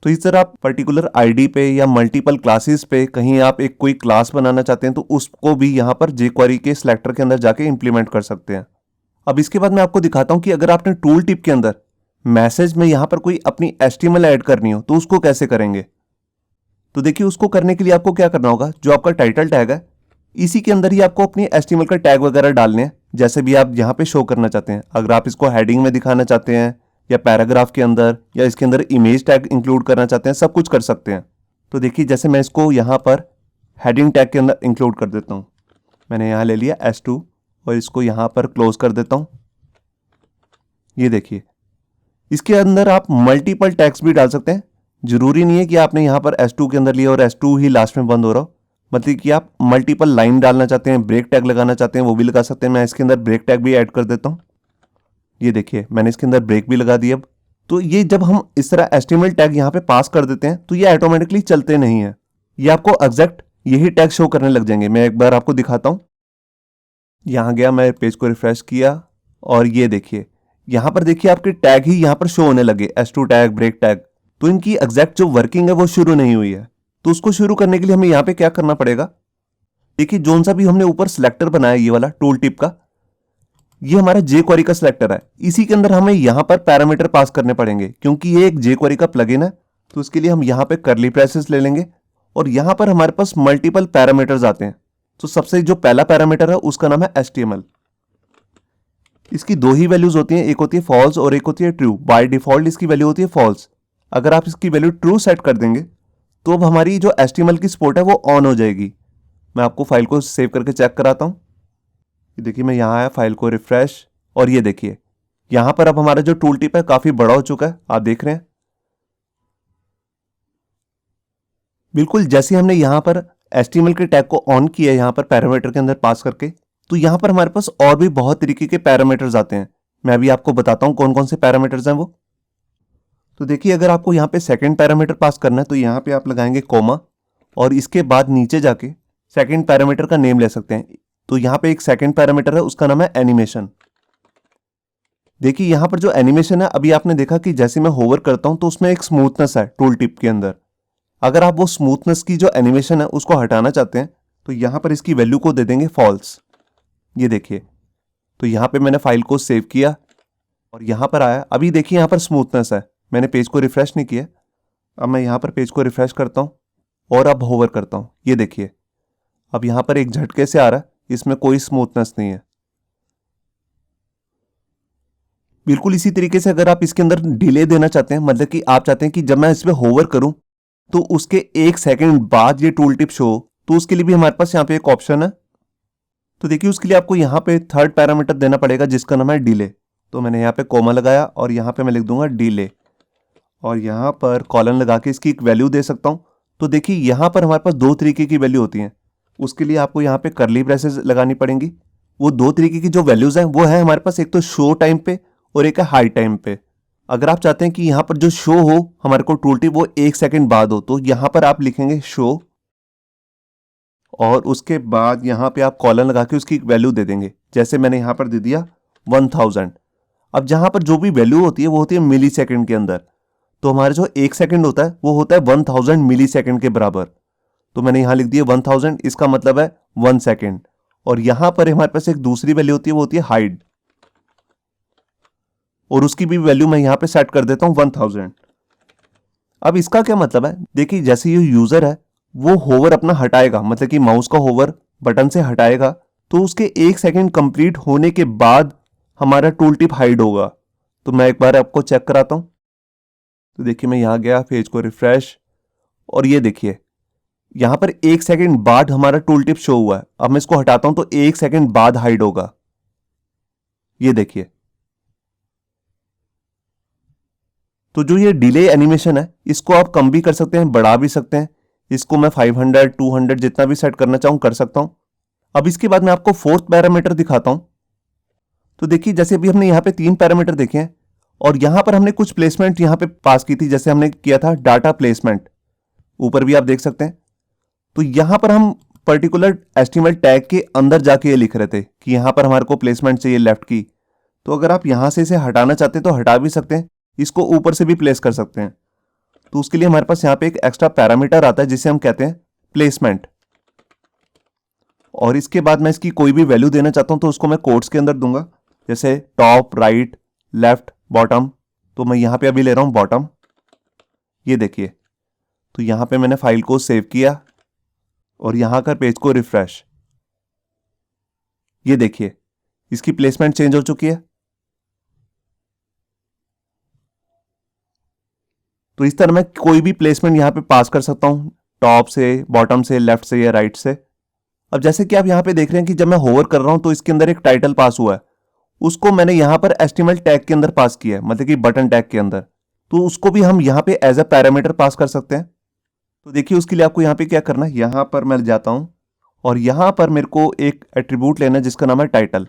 तो इस तरह आप पर्टिकुलर आईडी पे या मल्टीपल क्लासेस पे कहीं आप एक कोई क्लास बनाना चाहते हैं तो उसको भी यहां पर jQuery के सिलेक्टर के अंदर जाके इंप्लीमेंट कर सकते हैं। अब इसके बाद मैं आपको दिखाता हूं कि अगर आपने टूल टिप के अंदर मैसेज में यहां पर कोई अपनी HTML ऐड करनी हो तो उसको कैसे करेंगे। तो देखिए उसको करने के लिए आपको क्या करना होगा, जो आपका टाइटल टैग है इसी के अंदर ही आपको अपनी HTML का टैग वगैरह डालने हैं जैसे भी आप यहाँ पे शो करना चाहते हैं। अगर आप इसको हेडिंग में दिखाना चाहते हैं या पैराग्राफ के अंदर या इसके अंदर इमेज टैग इंक्लूड करना चाहते हैं, सब कुछ कर सकते हैं। तो देखिए जैसे मैं इसको यहाँ पर हेडिंग टैग के अंदर इंक्लूड कर देता हूँ। मैंने यहाँ ले लिया S2 और इसको यहाँ पर क्लोज कर देता हूँ। ये देखिए इसके अंदर आप मल्टीपल टैग्स भी डाल सकते हैं। जरूरी नहीं है कि आपने यहाँ पर S2 के अंदर लिया और S2 ही लास्ट में बंद हो रहा हो। मतलब कि आप मल्टीपल लाइन डालना चाहते हैं, ब्रेक टैग लगाना चाहते हैं, वो भी लगा सकते हैं। मैं इसके अंदर ब्रेक टैग भी ऐड कर देता हूँ। ये देखिए मैंने इसके अंदर ब्रेक भी लगा दिया। अब तो ये जब हम इस तरह HTML टैग यहाँ पे पास कर देते हैं तो ये ऑटोमेटिकली चलते नहीं है, ये आपको एग्जैक्ट यही टैग शो करने लग जाएंगे। मैं एक बार आपको दिखाता हूँ। यहाँ गया, मैं पेज को रिफ्रेश किया और ये देखिए यहाँ पर देखिए आपके टैग ही यहाँ पर शो होने लगे, S2 टैग, ब्रेक टैग। तो इनकी एग्जैक्ट जो वर्किंग है वो शुरू नहीं हुई है। तो उसको शुरू करने के लिए हमें यहाँ पे क्या करना पड़ेगा, देखिए जोन सा भी हमने ऊपर सिलेक्टर बनाया ये वाला टूल टिप का, ये हमारा jQuery का सिलेक्टर है। इसी के अंदर हमें यहाँ पर पैरामीटर पास करने पड़ेंगे क्योंकि ये एक jQuery का प्लगइन है। तो इसके लिए हम यहाँ पे करली ब्रेसेस ले लेंगे और यहाँ पर हमारे पास मल्टीपल पैरामीटर्स आते हैं। तो सबसे जो पहला पैरामीटर है उसका नाम है HTML। इसकी दो ही वैल्यूज होती हैं, एक होती है फॉल्स और एक होती है ट्रू। बाय डिफॉल्ट इसकी वैल्यू होती है फॉल्स। अगर आप इसकी वैल्यू ट्रू सेट कर देंगे तो अब हमारी जो HTML की सपोर्ट है वो ऑन हो जाएगी। मैं आपको फाइल को सेव करके चेक कराता हूँ। देखिए मैं यहाँ आया, फाइल को रिफ्रेश और ये देखिए यहाँ पर अब हमारा जो टूल टिप है काफी बड़ा हो चुका है, आप देख रहे हैं। बिल्कुल जैसे हमने यहाँ पर HTML के टैग को ऑन किया यहाँ पर पैरामीटर के अंदर पास करके, तो यहाँ पर हमारे पास और भी बहुत तरीके के पैरामीटर्स आते हैं। मैं अभी आपको बताता हूँ कौन कौन से पैरामीटर्स हैं वो। तो देखिए अगर आपको यहाँ पे सेकंड पैरामीटर पास करना है तो यहाँ पे आप लगाएंगे कोमा और इसके बाद नीचे जाके सेकंड पैरामीटर का नेम ले सकते हैं। तो यहाँ पे एक सेकंड पैरामीटर है, उसका नाम है एनिमेशन। देखिए यहाँ पर जो एनिमेशन है, अभी आपने देखा कि जैसे मैं होवर करता हूं तो उसमें एक स्मूथनेस है टूल टिप के अंदर। अगर आप वो स्मूथनेस की जो एनिमेशन है उसको हटाना चाहते हैं तो यहाँ पर इसकी वैल्यू को दे देंगे फॉल्स। ये देखिए तो यहाँ पे मैंने फाइल को सेव किया और यहाँ पर आया। अभी देखिए यहाँ पर स्मूथनेस है, मैंने पेज को रिफ्रेश नहीं किया। अब मैं यहाँ पर पेज को रिफ्रेश करता हूँ और अब होवर करता हूँ। ये देखिए अब यहाँ पर एक झटके से आ रहा है, इसमें कोई स्मूथनेस नहीं है। बिल्कुल इसी तरीके से अगर आप इसके अंदर डिले देना चाहते हैं, मतलब कि आप चाहते हैं कि जब मैं इस पे होवर करूं तो उसके 1 सेकंड बाद ये टूल टिप शो, तो उसके लिए भी हमारे पास यहाँ पे एक ऑप्शन है। तो देखिए उसके लिए आपको यहाँ पे थर्ड पैरामीटर देना पड़ेगा जिसका नाम है डिले। तो मैंने यहाँ पे कोमा लगाया और यहाँ पे मैं लिख दूंगा डिले और यहाँ पर कॉलन लगा के इसकी एक वैल्यू दे सकता हूँ। तो देखिए यहाँ पर हमारे पास दो तरीके की वैल्यू होती हैं, उसके लिए आपको यहाँ पे करली ब्रेसेस लगानी पड़ेंगी। वो दो तरीके की जो वैल्यूज हैं वो है हमारे पास, एक तो शो टाइम पे और एक है हाई टाइम पे। अगर आप चाहते हैं कि यहाँ पर जो शो हो हमारे को टूल टिप वो 1 सेकंड बाद हो, तो यहाँ पर आप लिखेंगे शो और उसके बाद यहाँ पे आप कॉलन लगा के उसकी वैल्यू दे देंगे। जैसे मैंने यहाँ पर दे दिया 1000। अब जहाँ पर जो भी वैल्यू होती है वो होती है मिली सेकेंड के अंदर। तो हमारे जो 1 सेकंड होता है वो होता है 1000 मिली सेकेंड के बराबर। तो मैंने यहाँ लिख दिया 1000, इसका मतलब है 1 सेकेंड। और यहाँ पर हमारे पास एक दूसरी वैल्यू होती है, वो होती है हाइड, और उसकी भी वैल्यू मैं यहाँ पे सेट कर देता हूँ 1000। अब इसका क्या मतलब है, देखिए जैसे ये यूजर है वो होवर अपना हटाएगा, मतलब कि माउस का होवर बटन से हटाएगा, तो उसके 1 सेकंड कंप्लीट होने के बाद हमारा टूल टिप हाइड होगा। तो मैं एक बार आपको चेक कराता हूँ। तो देखिए मैं यहाँ गया, पेज को रिफ्रेश और ये देखिए यहाँ पर 1 सेकंड बाद हमारा टूल टिप शो हुआ है। अब मैं इसको हटाता हूं तो 1 सेकंड बाद हाइड होगा। ये देखिए, तो जो ये डिले एनिमेशन है इसको आप कम भी कर सकते हैं, बढ़ा भी सकते हैं। इसको मैं 500 200 जितना भी सेट करना चाहूं कर सकता हूं। अब इसके बाद मैं आपको फोर्थ पैरामीटर दिखाता हूं। तो देखिए जैसे अभी हमने यहाँ पे 3 पैरामीटर देखे हैं और यहाँ पर हमने कुछ प्लेसमेंट यहाँ पे पास की थी, जैसे हमने किया था डाटा प्लेसमेंट, ऊपर भी आप देख सकते हैं। तो यहां पर हम पर्टिकुलर HTML टैग के अंदर जाके ये लिख रहे थे कि यहां पर हमारे को प्लेसमेंट चाहिए लेफ्ट की। तो अगर आप यहां से इसे हटाना चाहते हैं तो हटा भी सकते हैं, इसको ऊपर से भी प्लेस कर सकते हैं। तो उसके लिए हमारे पास यहाँ पे एक एक्स्ट्रा पैरामीटर आता है जिसे हम कहते हैं प्लेसमेंट। और इसके बाद मैं इसकी कोई भी वैल्यू देना चाहता हूं तो उसको मैं कोट्स के अंदर दूंगा, जैसे टॉप, राइट, लेफ्ट, बॉटम। तो मैं यहां पे अभी ले रहा हूं बॉटम। ये देखिए, तो यहां पे मैंने फाइल को सेव किया और यहां का पेज को रिफ्रेश। ये देखिए इसकी प्लेसमेंट चेंज हो चुकी है। तो इस तरह मैं कोई भी प्लेसमेंट यहां पे पास कर सकता हूं, टॉप से, बॉटम से, लेफ्ट से या राइट से। अब जैसे कि आप यहां पे देख रहे हैं कि जब मैं होवर कर रहा हूं तो इसके अंदर एक टाइटल पास हुआ है, उसको मैंने यहां पर HTML टैग के अंदर पास किया है, मतलब कि बटन टैग के अंदर। तो उसको भी हम यहां पे एज अ पैरामीटर पास कर सकते हैं। तो देखिए उसके लिए आपको यहां पे क्या करना है, यहां पर मैं जाता हूं और यहां पर मेरे को एक एट्रीब्यूट लेना है जिसका नाम है टाइटल।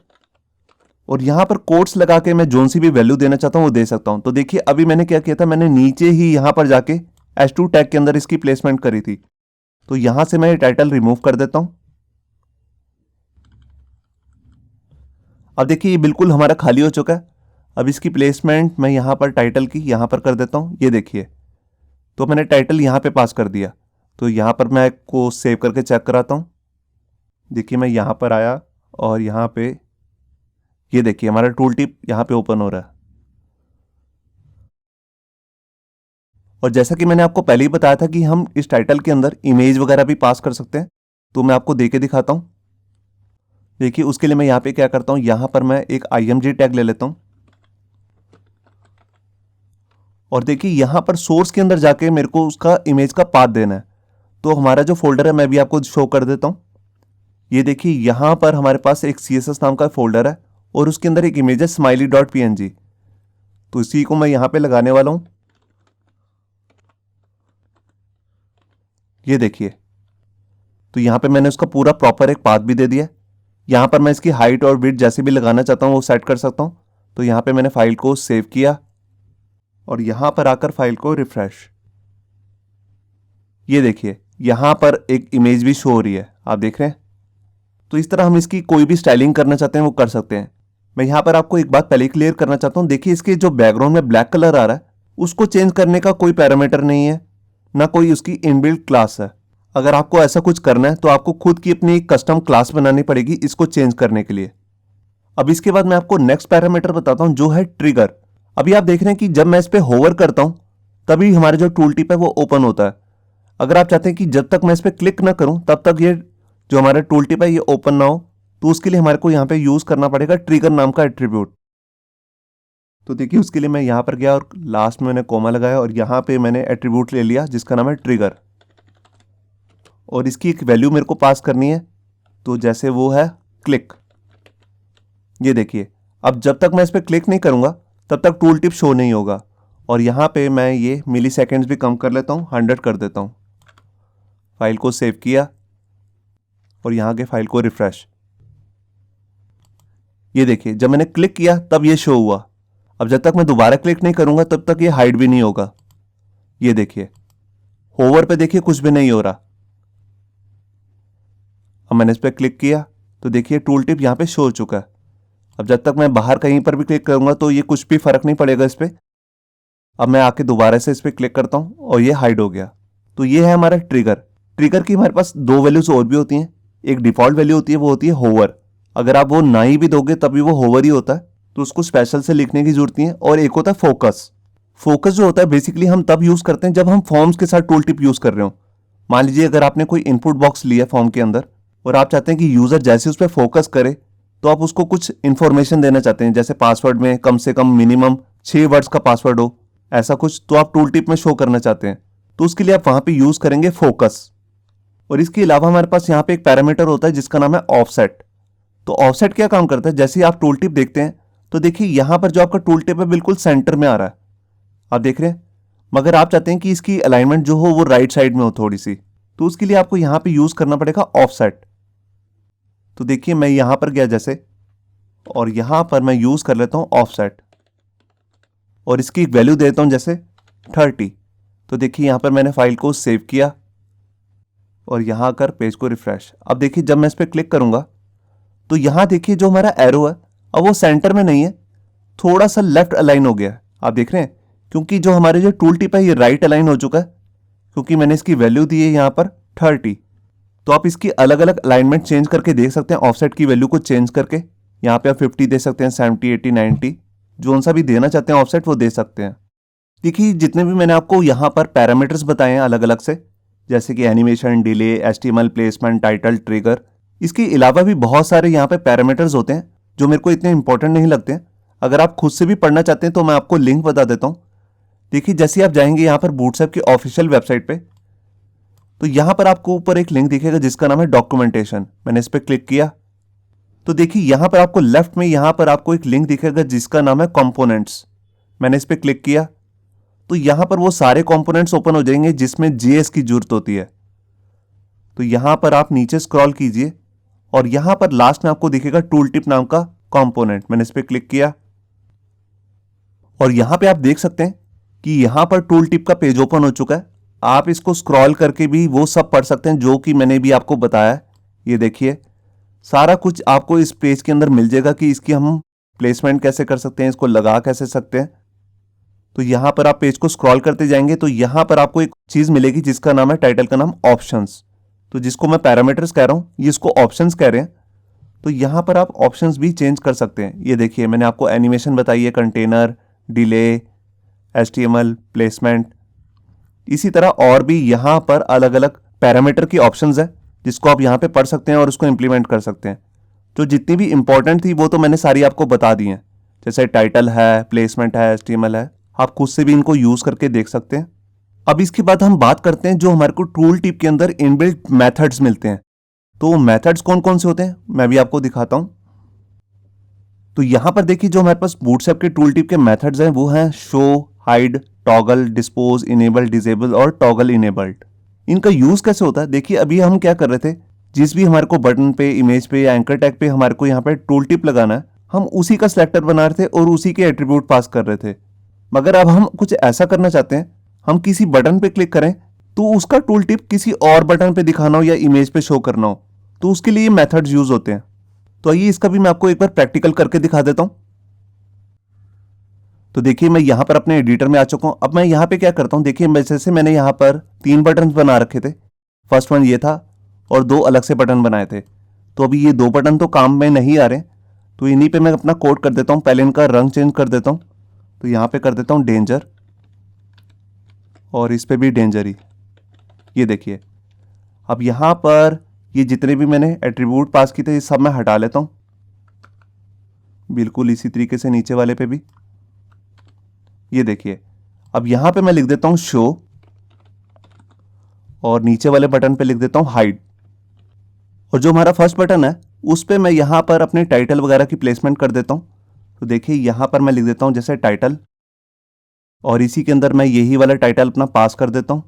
और यहाँ पर कोट्स लगा के मैं जोन सी भी वैल्यू देना चाहता हूँ वो दे सकता हूँ। तो देखिए अभी मैंने क्या किया था, मैंने नीचे ही यहाँ पर जाके H2 टैग के अंदर इसकी प्लेसमेंट करी थी। तो यहाँ से मैं ये टाइटल रिमूव कर देता हूँ। अब देखिए ये बिल्कुल हमारा खाली हो चुका है। अब इसकी प्लेसमेंट मैं यहाँ पर टाइटल की यहाँ पर कर देता हूँ। ये देखिए तो मैंने टाइटल यहाँ पे पास कर दिया। तो यहाँ पर मैं को सेव करके चेक कराता हूँ। देखिए मैं यहाँ पर आया और यहाँ पे ये देखिए हमारा टूल टिप यहाँ पे ओपन हो रहा है। और जैसा कि मैंने आपको पहले ही बताया था कि हम इस टाइटल के अंदर इमेज वगैरह भी पास कर सकते हैं, तो मैं आपको देके दिखाता हूँ। देखिए उसके लिए मैं यहाँ पे क्या करता हूँ, यहाँ पर मैं एक img टैग ले लेता हूँ और देखिए यहाँ पर सोर्स के अंदर जाके मेरे को उसका इमेज का पाथ देना है। तो हमारा जो फोल्डर है मैं भी आपको शो कर देता हूँ। ये देखिए यहाँ पर हमारे पास एक CSS नाम का फोल्डर है और उसके अंदर एक इमेज है smiley.png। तो इसी को मैं यहाँ पे लगाने वाला हूँ। ये देखिए तो यहाँ पे मैंने उसका पूरा प्रॉपर एक पाथ भी दे दिया। यहाँ पर मैं इसकी हाइट और विड्थ जैसे भी लगाना चाहता हूँ वो सेट कर सकता हूँ। तो यहाँ पे मैंने फाइल को सेव किया और यहाँ पर आकर फाइल को रिफ्रेश। ये देखिए यहाँ पर एक इमेज भी शो हो रही है, आप देख रहे हैं। तो इस तरह हम इसकी कोई भी स्टाइलिंग करना चाहते हैं वो कर सकते हैं। मैं यहाँ पर आपको एक बात पहले क्लियर करना चाहता हूँ। देखिए इसके जो बैकग्राउंड में ब्लैक कलर आ रहा है उसको चेंज करने का कोई पैरामीटर नहीं है, ना कोई उसकी इनबिल्ट क्लास है। अगर आपको ऐसा कुछ करना है तो आपको खुद की अपनी एक कस्टम क्लास बनानी पड़ेगी इसको चेंज करने के लिए। अब इसके बाद मैं आपको नेक्स्ट पैरामीटर बताता हूं जो है ट्रिगर। अभी आप देख रहे हैं कि जब मैं इस पे होवर करता हूं तभी हमारा जो टूल टिप है वो ओपन होता है। अगर आप चाहते हैं कि जब तक मैं इस पे क्लिक ना करूं तब तक ये जो हमारा टूल टिप है ये ओपन ना हो, तो उसके लिए हमारे को यहाँ पे यूज करना पड़ेगा ट्रिगर नाम का एट्रीब्यूट। तो देखिए उसके लिए मैं यहाँ पर गया और लास्ट में मैंने कोमा लगाया और यहाँ पे मैंने एट्रीब्यूट ले लिया जिसका नाम है ट्रिगर और इसकी एक वैल्यू मेरे को पास करनी है। तो जैसे वो है क्लिक। ये देखिए अब जब तक मैं इस पर क्लिक नहीं करूंगा तब तक टूल टिप शो नहीं होगा। और यहाँ पे मैं ये मिली सेकेंड्स भी कम कर लेता हूँ, 100 कर देता हूँ। फाइल को सेव किया और यहाँ के फाइल को रिफ्रेश। ये देखिए जब मैंने क्लिक किया तब ये शो हुआ। अब जब तक मैं दोबारा क्लिक नहीं करूंगा तब तक ये हाइड भी नहीं होगा। ये देखिए होवर पे देखिए कुछ भी नहीं हो रहा। अब मैंने इस पर क्लिक किया तो देखिए टूल टिप यहाँ पे शो हो चुका है। अब जब तक मैं बाहर कहीं पर भी क्लिक करूंगा तो ये कुछ भी फर्क नहीं पड़ेगा इस पर। अब मैं आके दोबारा से इस पर क्लिक करता हूँ और ये हाइड हो गया। तो ये है हमारा ट्रिगर। ट्रिगर की हमारे पास दो वैल्यूज और भी होती हैं। एक डिफॉल्ट वैल्यू होती है वो होती है होवर। अगर आप वो ना ही भी दोगे तभी वो होवर ही होता है, तो उसको स्पेशल से लिखने की जरूरत नहीं है। और एक होता है फोकस। फोकस जो होता है बेसिकली हम तब यूज करते हैं जब हम फॉर्म्स के साथ टूल टिप यूज कर रहे हो। मान लीजिए अगर आपने कोई इनपुट बॉक्स लिया फॉर्म के अंदर और आप चाहते हैं कि यूजर जैसे उस पर फोकस करे तो आप उसको कुछ इंफॉर्मेशन देना चाहते हैं, जैसे पासवर्ड में कम से कम मिनिमम 6 वर्ड्स का पासवर्ड हो, ऐसा कुछ तो आप टूल टिप में शो करना चाहते हैं, तो उसके लिए आप वहां पे यूज करेंगे फोकस। और इसके अलावा हमारे पास यहाँ पे एक पैरामीटर होता है जिसका नाम है ऑफसेट। तो ऑफसेट क्या काम करता है, जैसे ही आप टूल टिप देखते हैं तो देखिए यहाँ पर जो आपका टूल टिप है बिल्कुल सेंटर में आ रहा है, आप देख रहे हैं। मगर आप चाहते हैं कि इसकी अलाइनमेंट जो हो वो राइट साइड में हो थोड़ी सी, तो उसके लिए आपको यहाँ पे यूज करना पड़ेगा ऑफसेट। तो देखिए मैं यहां पर गया जैसे और यहां पर मैं यूज कर लेता हूं ऑफसेट और इसकी एक वैल्यू देता हूं जैसे 30। तो देखिए यहां पर मैंने फाइल को सेव किया और यहां आकर पेज को रिफ्रेश। अब देखिए जब मैं इस पर क्लिक करूंगा तो यहां देखिए जो हमारा एरो है अब वो सेंटर में नहीं है, थोड़ा सा लेफ्ट अलाइन हो गया है, आप देख रहे हैं। क्योंकि जो हमारे जो टूल टिप है ये राइट अलाइन हो चुका है क्योंकि मैंने इसकी वैल्यू दी है यहां पर 30। तो आप इसकी अलग अलग अलाइनमेंट चेंज करके देख सकते हैं ऑफसेट की वैल्यू को चेंज करके। यहाँ पे आप 50 दे सकते हैं, 70, 80, 90 जो सा भी देना चाहते हैं ऑफसेट वो दे सकते हैं। देखिए जितने भी मैंने आपको यहाँ पर पैरामीटर्स बताए हैं अलग अलग से, जैसे कि animation, delay, HTML, placement, title, trigger, इसके अलावा भी बहुत सारे यहाँ पे पैरामीटर्स होते हैं जो मेरे को इतने इंपॉर्टेंट नहीं लगते हैं। अगर आप खुद से भी पढ़ना चाहते हैं तो मैं आपको लिंक बता देता हूँ। देखिए जैसे आप जाएंगे यहाँ पर बूटस्ट्रैप की ऑफिशियल वेबसाइट पे तो यहां पर आपको ऊपर एक लिंक दिखेगा जिसका नाम है डॉक्यूमेंटेशन। मैंने इस पर क्लिक किया तो देखिए यहां पर आपको लेफ्ट में यहां पर आपको एक लिंक दिखेगा जिसका नाम है कंपोनेंट्स। मैंने इस पर क्लिक किया तो यहां पर वो सारे कंपोनेंट्स ओपन हो जाएंगे जिसमें JS की जरूरत होती है। तो यहां पर आप नीचे स्क्रॉल कीजिए और यहां पर लास्ट में आपको दिखेगा टूल टिप नाम का कंपोनेंट, मैंने इस पर क्लिक किया और यहां पे आप देख सकते हैं कि यहां पर टूल टिप का पेज ओपन हो चुका है। आप इसको स्क्रॉल करके भी वो सब पढ़ सकते हैं जो कि मैंने भी आपको बताया। ये देखिए सारा कुछ आपको इस पेज के अंदर मिल जाएगा कि इसकी हम प्लेसमेंट कैसे कर सकते हैं, इसको लगा कैसे सकते हैं। तो यहां पर आप पेज को स्क्रॉल करते जाएंगे तो यहां पर आपको एक चीज मिलेगी जिसका नाम है, टाइटल का नाम ऑप्शंस। तो जिसको मैं पैरामीटर्स कह रहा हूं ये इसको ऑप्शंस कह रहे हैं। तो यहां पर आप ऑप्शंस भी चेंज कर सकते हैं। ये देखिए मैंने आपको एनिमेशन बताई है, कंटेनर, डिले, HTML, प्लेसमेंट। इसी तरह और भी यहां पर अलग अलग पैरामीटर की ऑप्शंस है जिसको आप यहां पे पढ़ सकते हैं और उसको इंप्लीमेंट कर सकते हैं। तो जितनी भी इंपॉर्टेंट थी वो तो मैंने सारी आपको बता दी हैं, जैसे टाइटल है, प्लेसमेंट है, HTML है। आप खुद से भी इनको यूज करके देख सकते हैं। अब इसके बाद हम बात करते हैं जो हमारे को टूल टिप के अंदर इनबिल्ट मेथड्स मिलते हैं। तो मेथड्स कौन कौन से होते हैं मैं भी आपको दिखाता हूं। तो यहां पर देखिए जो हमारे पास बूटस्ट्रैप के टूल टिप के मेथड्स हैं वो हैं show, hide, toggle, dispose, enable, disable और टॉगल इनेबल्ड। इनका यूज कैसे होता है, देखिए अभी हम क्या कर रहे थे, जिस भी हमारे को बटन पे, इमेज पे या एंकर टैग पे हमारे को यहाँ पे टूल टिप लगाना है, हम उसी का सिलेक्टर बना रहे थे और उसी के एट्रीब्यूट पास कर रहे थे। मगर अब हम कुछ ऐसा करना चाहते हैं, हम किसी बटन पे क्लिक करें तो उसका टूल टिप किसी और बटन पे दिखाना हो या इमेज पे शो करना हो, तो उसके लिए मेथड्स यूज होते हैं। तो आइए इसका भी मैं आपको एक बार प्रैक्टिकल करके दिखा देता हूं। तो देखिए मैं यहां पर अपने एडिटर में आ चुका हूं। अब मैं यहां पे क्या करता हूं, देखिए जैसे मैंने यहां पर 3 बटन बना रखे थे। फर्स्ट वन ये था और 2 अलग से बटन बनाए थे। तो अभी ये 2 बटन तो काम में नहीं आ रहे, तो इन्हीं पे मैं अपना कोड कर देता हूं। पहले इनका रंग चेंज कर देता हूं, तो यहां पे कर देता हूं डेंजर और इस पे भी डेंजर ही। ये देखिए अब यहां पर ये जितने भी मैंने एट्रीब्यूट पास किए थे ये सब मैं हटा लेता हूं, बिल्कुल इसी तरीके से नीचे वाले पे भी। ये देखिए अब यहां पे मैं लिख देता हूं शो और नीचे वाले बटन पे लिख देता हूं हाइड। और जो हमारा फर्स्ट बटन है उस पे मैं यहां पर अपने टाइटल वगैरह की प्लेसमेंट कर देता हूं। तो देखिए यहां पर मैं लिख देता हूं जैसे टाइटल और इसी के अंदर मैं यही वाला टाइटल अपना पास कर देता हूं।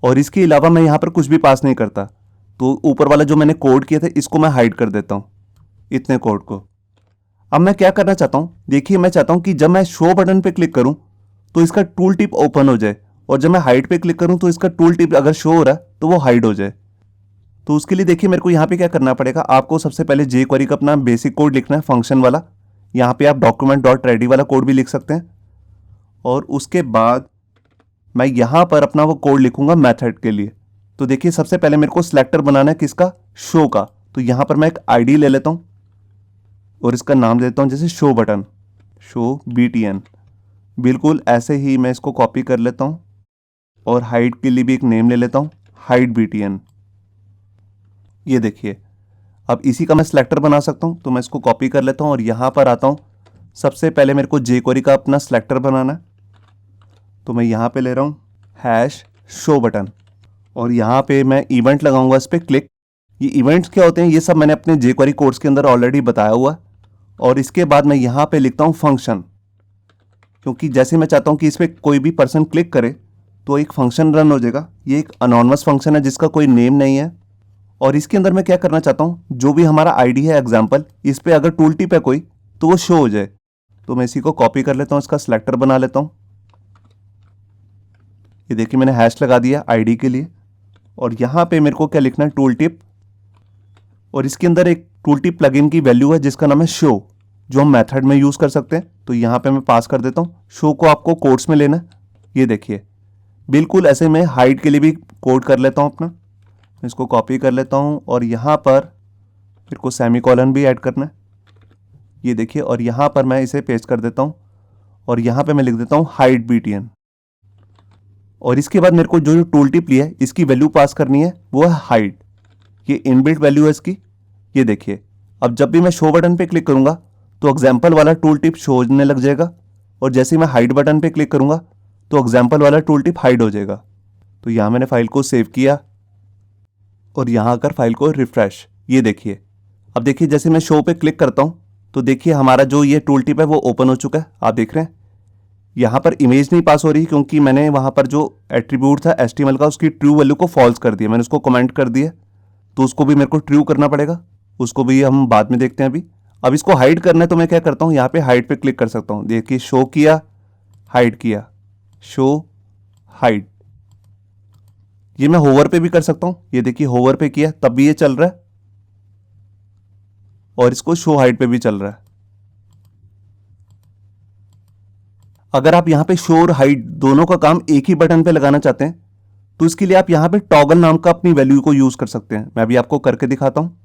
और इसके अलावा मैं यहां पर कुछ भी पास नहीं करता। तो ऊपर वाला जो मैंने कोड किया था इसको मैं हाइड कर देता हूं, इतने कोड को। अब मैं क्या करना चाहता हूं, देखिए मैं चाहता हूं कि जब मैं शो बटन पे क्लिक करूं तो इसका टूल टिप ओपन हो जाए और जब मैं हाइड पे क्लिक करूं तो इसका टूल टिप अगर शो हो रहा है तो वो हाइड हो जाए। तो उसके लिए देखिए मेरे को यहां पे क्या करना पड़ेगा, आपको सबसे पहले jQuery का अपना बेसिक कोड लिखना है, फंक्शन वाला। यहां पे आप document.ready वाला कोड भी लिख सकते हैं। और उसके बाद मैं यहां पर अपना वो कोड लिखूंगा मेथड के लिए। तो देखिए सबसे पहले मेरे को सिलेक्टर बनाना है किसका, शो का। तो यहां पर मैं एक आईडी ले लेता हूं और इसका नाम देता हूं जैसे शो बटन, शो BTN। बिल्कुल ऐसे ही मैं इसको कॉपी कर लेता हूं और हाइड के लिए भी एक नेम ले लेता हूं, हाइड BTN। ये देखिए अब इसी का मैं सिलेक्टर बना सकता हूं, तो मैं इसको कॉपी कर लेता हूं और यहां पर आता हूं। सबसे पहले मेरे को jQuery का अपना सिलेक्टर बनाना है, तो मैं यहां पे ले रहा हूं #शो बटन और यहां पे मैं इवेंट लगाऊंगा इस पर क्लिक। ये इवेंट्स क्या होते हैं ये सब मैंने अपने jQuery कोर्स के अंदर ऑलरेडी बताया हुआ है। और इसके बाद मैं यहां पे लिखता हूं फंक्शन, क्योंकि जैसे मैं चाहता हूं कि इस पर कोई भी पर्सन क्लिक करे तो एक फंक्शन रन हो जाएगा। ये एक अनोनिमस फंक्शन है जिसका कोई नेम नहीं है। और इसके अंदर मैं क्या करना चाहता हूं, जो भी हमारा आईडी है एग्जाम्पल, इस पर अगर टूल टिप है कोई तो वो शो हो जाए। तो मैं इसी को कॉपी कर लेता हूं, इसका सिलेक्टर बना लेता हूं। ये देखिए मैंने हैश लगा दिया आईडी के लिए। और यहां पे मेरे को क्या लिखना है, टूल टिप। और इसके अंदर एक टूल टिप प्लगइन की वैल्यू है जिसका नाम है शो, जो हम मेथड में यूज कर सकते हैं। तो यहां पे मैं पास कर देता हूं, शो को आपको कोट्स में लेना है। ये देखिए बिल्कुल ऐसे मैं हाइड के लिए भी कोड कर लेता हूं अपना, इसको कॉपी कर लेता हूं और यहां पर मेरे को सेमीकोलन भी ऐड करना है। ये देखिए और यहां पर मैं इसे पेस्ट कर देता हूं और यहां पे मैं लिख देता हूं हाइड BTN। और इसके बाद मेरे को जो टूल टिप लिया है इसकी वैल्यू पास करनी है, वो है हाइड। ये इनबिल्ट वैल्यू है इसकी। ये देखिए अब जब भी मैं शो बटन पे क्लिक करूंगा तो एग्जाम्पल वाला टूल टिप शो होने लग जाएगा और जैसे ही मैं हाइड बटन पे क्लिक करूंगा तो एग्जाम्पल वाला टूल टिप हाइड हो जाएगा। तो यहां मैंने फाइल को सेव किया और यहां आकर फाइल को रिफ्रेश। ये देखिए अब देखिए जैसे मैं शो पे क्लिक करता हूं तो देखिए हमारा जो ये टूल टिप है वो ओपन हो चुका है। आप देख रहे हैं यहां पर इमेज नहीं पास हो रही क्योंकि मैंने वहां पर जो एट्रीब्यूट था HTML का उसकी ट्रू वैल्यू को फॉल्स कर दिया, मैंने उसको कमेंट कर दिया। तो उसको भी मेरे को ट्रू करना पड़ेगा, उसको भी हम बाद में देखते हैं अभी। अब इसको हाइड करना है तो मैं क्या करता हूँ, यहाँ पे हाइड पे क्लिक कर सकता हूँ। देखिए शो किया, हाइड किया, शो, हाइड। ये मैं होवर पे भी कर सकता हूँ, ये देखिए होवर पे किया तब भी ये चल रहा है, और इसको शो हाइड पे भी चल रहा है। अगर आप यहाँ पे शो और हाइड दोनों का काम एक ही बटन पे लगाना चाहते हैं तो इसके लिए आप यहाँ पे टॉगल नाम का अपनी वैल्यू को यूज कर सकते हैं। मैं अभी आपको करके दिखाता हूँ।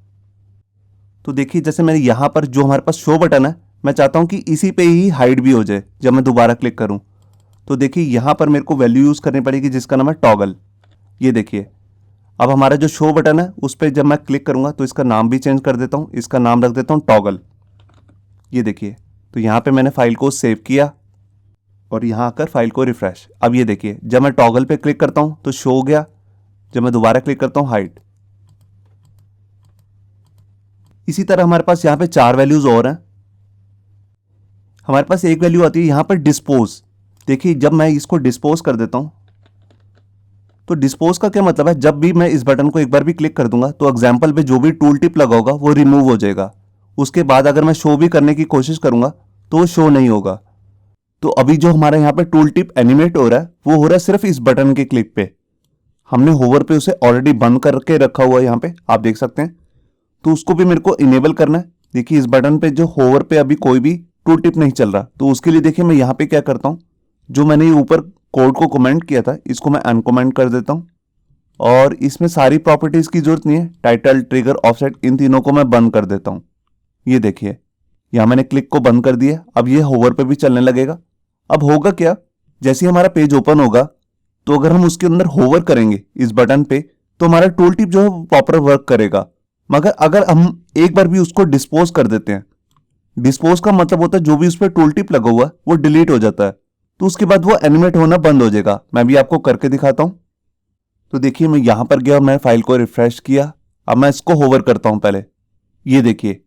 तो देखिए जैसे मैंने यहाँ पर जो हमारे पास शो बटन है, मैं चाहता हूँ कि इसी पे ही हाइड भी हो जाए जब मैं दोबारा क्लिक करूँ। तो देखिए यहाँ पर मेरे को वैल्यू यूज करनी पड़ेगी जिसका नाम है टॉगल। ये देखिए अब हमारा जो शो बटन है उस पर जब मैं क्लिक करूँगा तो इसका नाम भी चेंज कर देता हूँ, इसका नाम रख देता हूँ टॉगल। ये देखिए तो यहाँ पे मैंने फाइल को सेव किया और यहाँ आकर फाइल को रिफ्रेश। अब ये देखिए जब मैं टॉगल पे क्लिक करता हूँ तो शो हो गया, जब मैं दोबारा क्लिक करता हूँ हाइड। इसी तरह हमारे पास यहाँ पे 4 वैल्यूज और हैं। हमारे पास एक वैल्यू आती है यहाँ पर डिस्पोज। देखिए जब मैं इसको डिस्पोज कर देता हूँ तो डिस्पोज का क्या मतलब है, जब भी मैं इस बटन को एक बार भी क्लिक कर दूंगा तो एग्जाम्पल पे जो भी टूल टिप लगा होगा वो रिमूव हो जाएगा। उसके बाद अगर मैं शो भी करने की कोशिश करूंगा तो वो शो नहीं होगा। तो अभी जो हमारे यहाँ पे टूल टिप एनिमेट हो रहा है वो हो रहा है सिर्फ इस बटन के क्लिक पे। हमने होवर पे उसे ऑलरेडी बंद करके रखा हुआ है, यहाँ पे आप देख सकते हैं। तो उसको भी मेरे को इनेबल करना है। देखिए इस बटन पे जो होवर पे अभी कोई भी टूल टिप नहीं चल रहा, तो उसके लिए देखिए मैं यहाँ पे क्या करता हूँ, जो मैंने ये ऊपर कोड को कमेंट किया था इसको मैं अनकमेंट कर देता हूँ। और इसमें सारी प्रॉपर्टीज की जरूरत नहीं है, टाइटल, ट्रिगर, ऑफसेट, इन तीनों को मैं बंद कर देता हूँ। ये देखिए यहाँ मैंने क्लिक को बंद कर दिया। अब ये होवर पे भी चलने लगेगा। अब होगा क्या, जैसे हमारा पेज ओपन होगा तो अगर हम उसके अंदर होवर करेंगे इस बटन पे तो हमारा टूल टिप जो है प्रॉपर वर्क करेगा। मगर अगर हम एक बार भी उसको डिस्पोज कर देते हैं, डिस्पोज का मतलब होता है जो भी उस पर टूल टिप लगा हुआ वो डिलीट हो जाता है, तो उसके बाद वो एनिमेट होना बंद हो जाएगा। मैं भी आपको करके दिखाता हूं। तो देखिए मैं यहां पर गया, मैं फाइल को रिफ्रेश किया। अब मैं इसको होवर करता हूं पहले। ये देखिए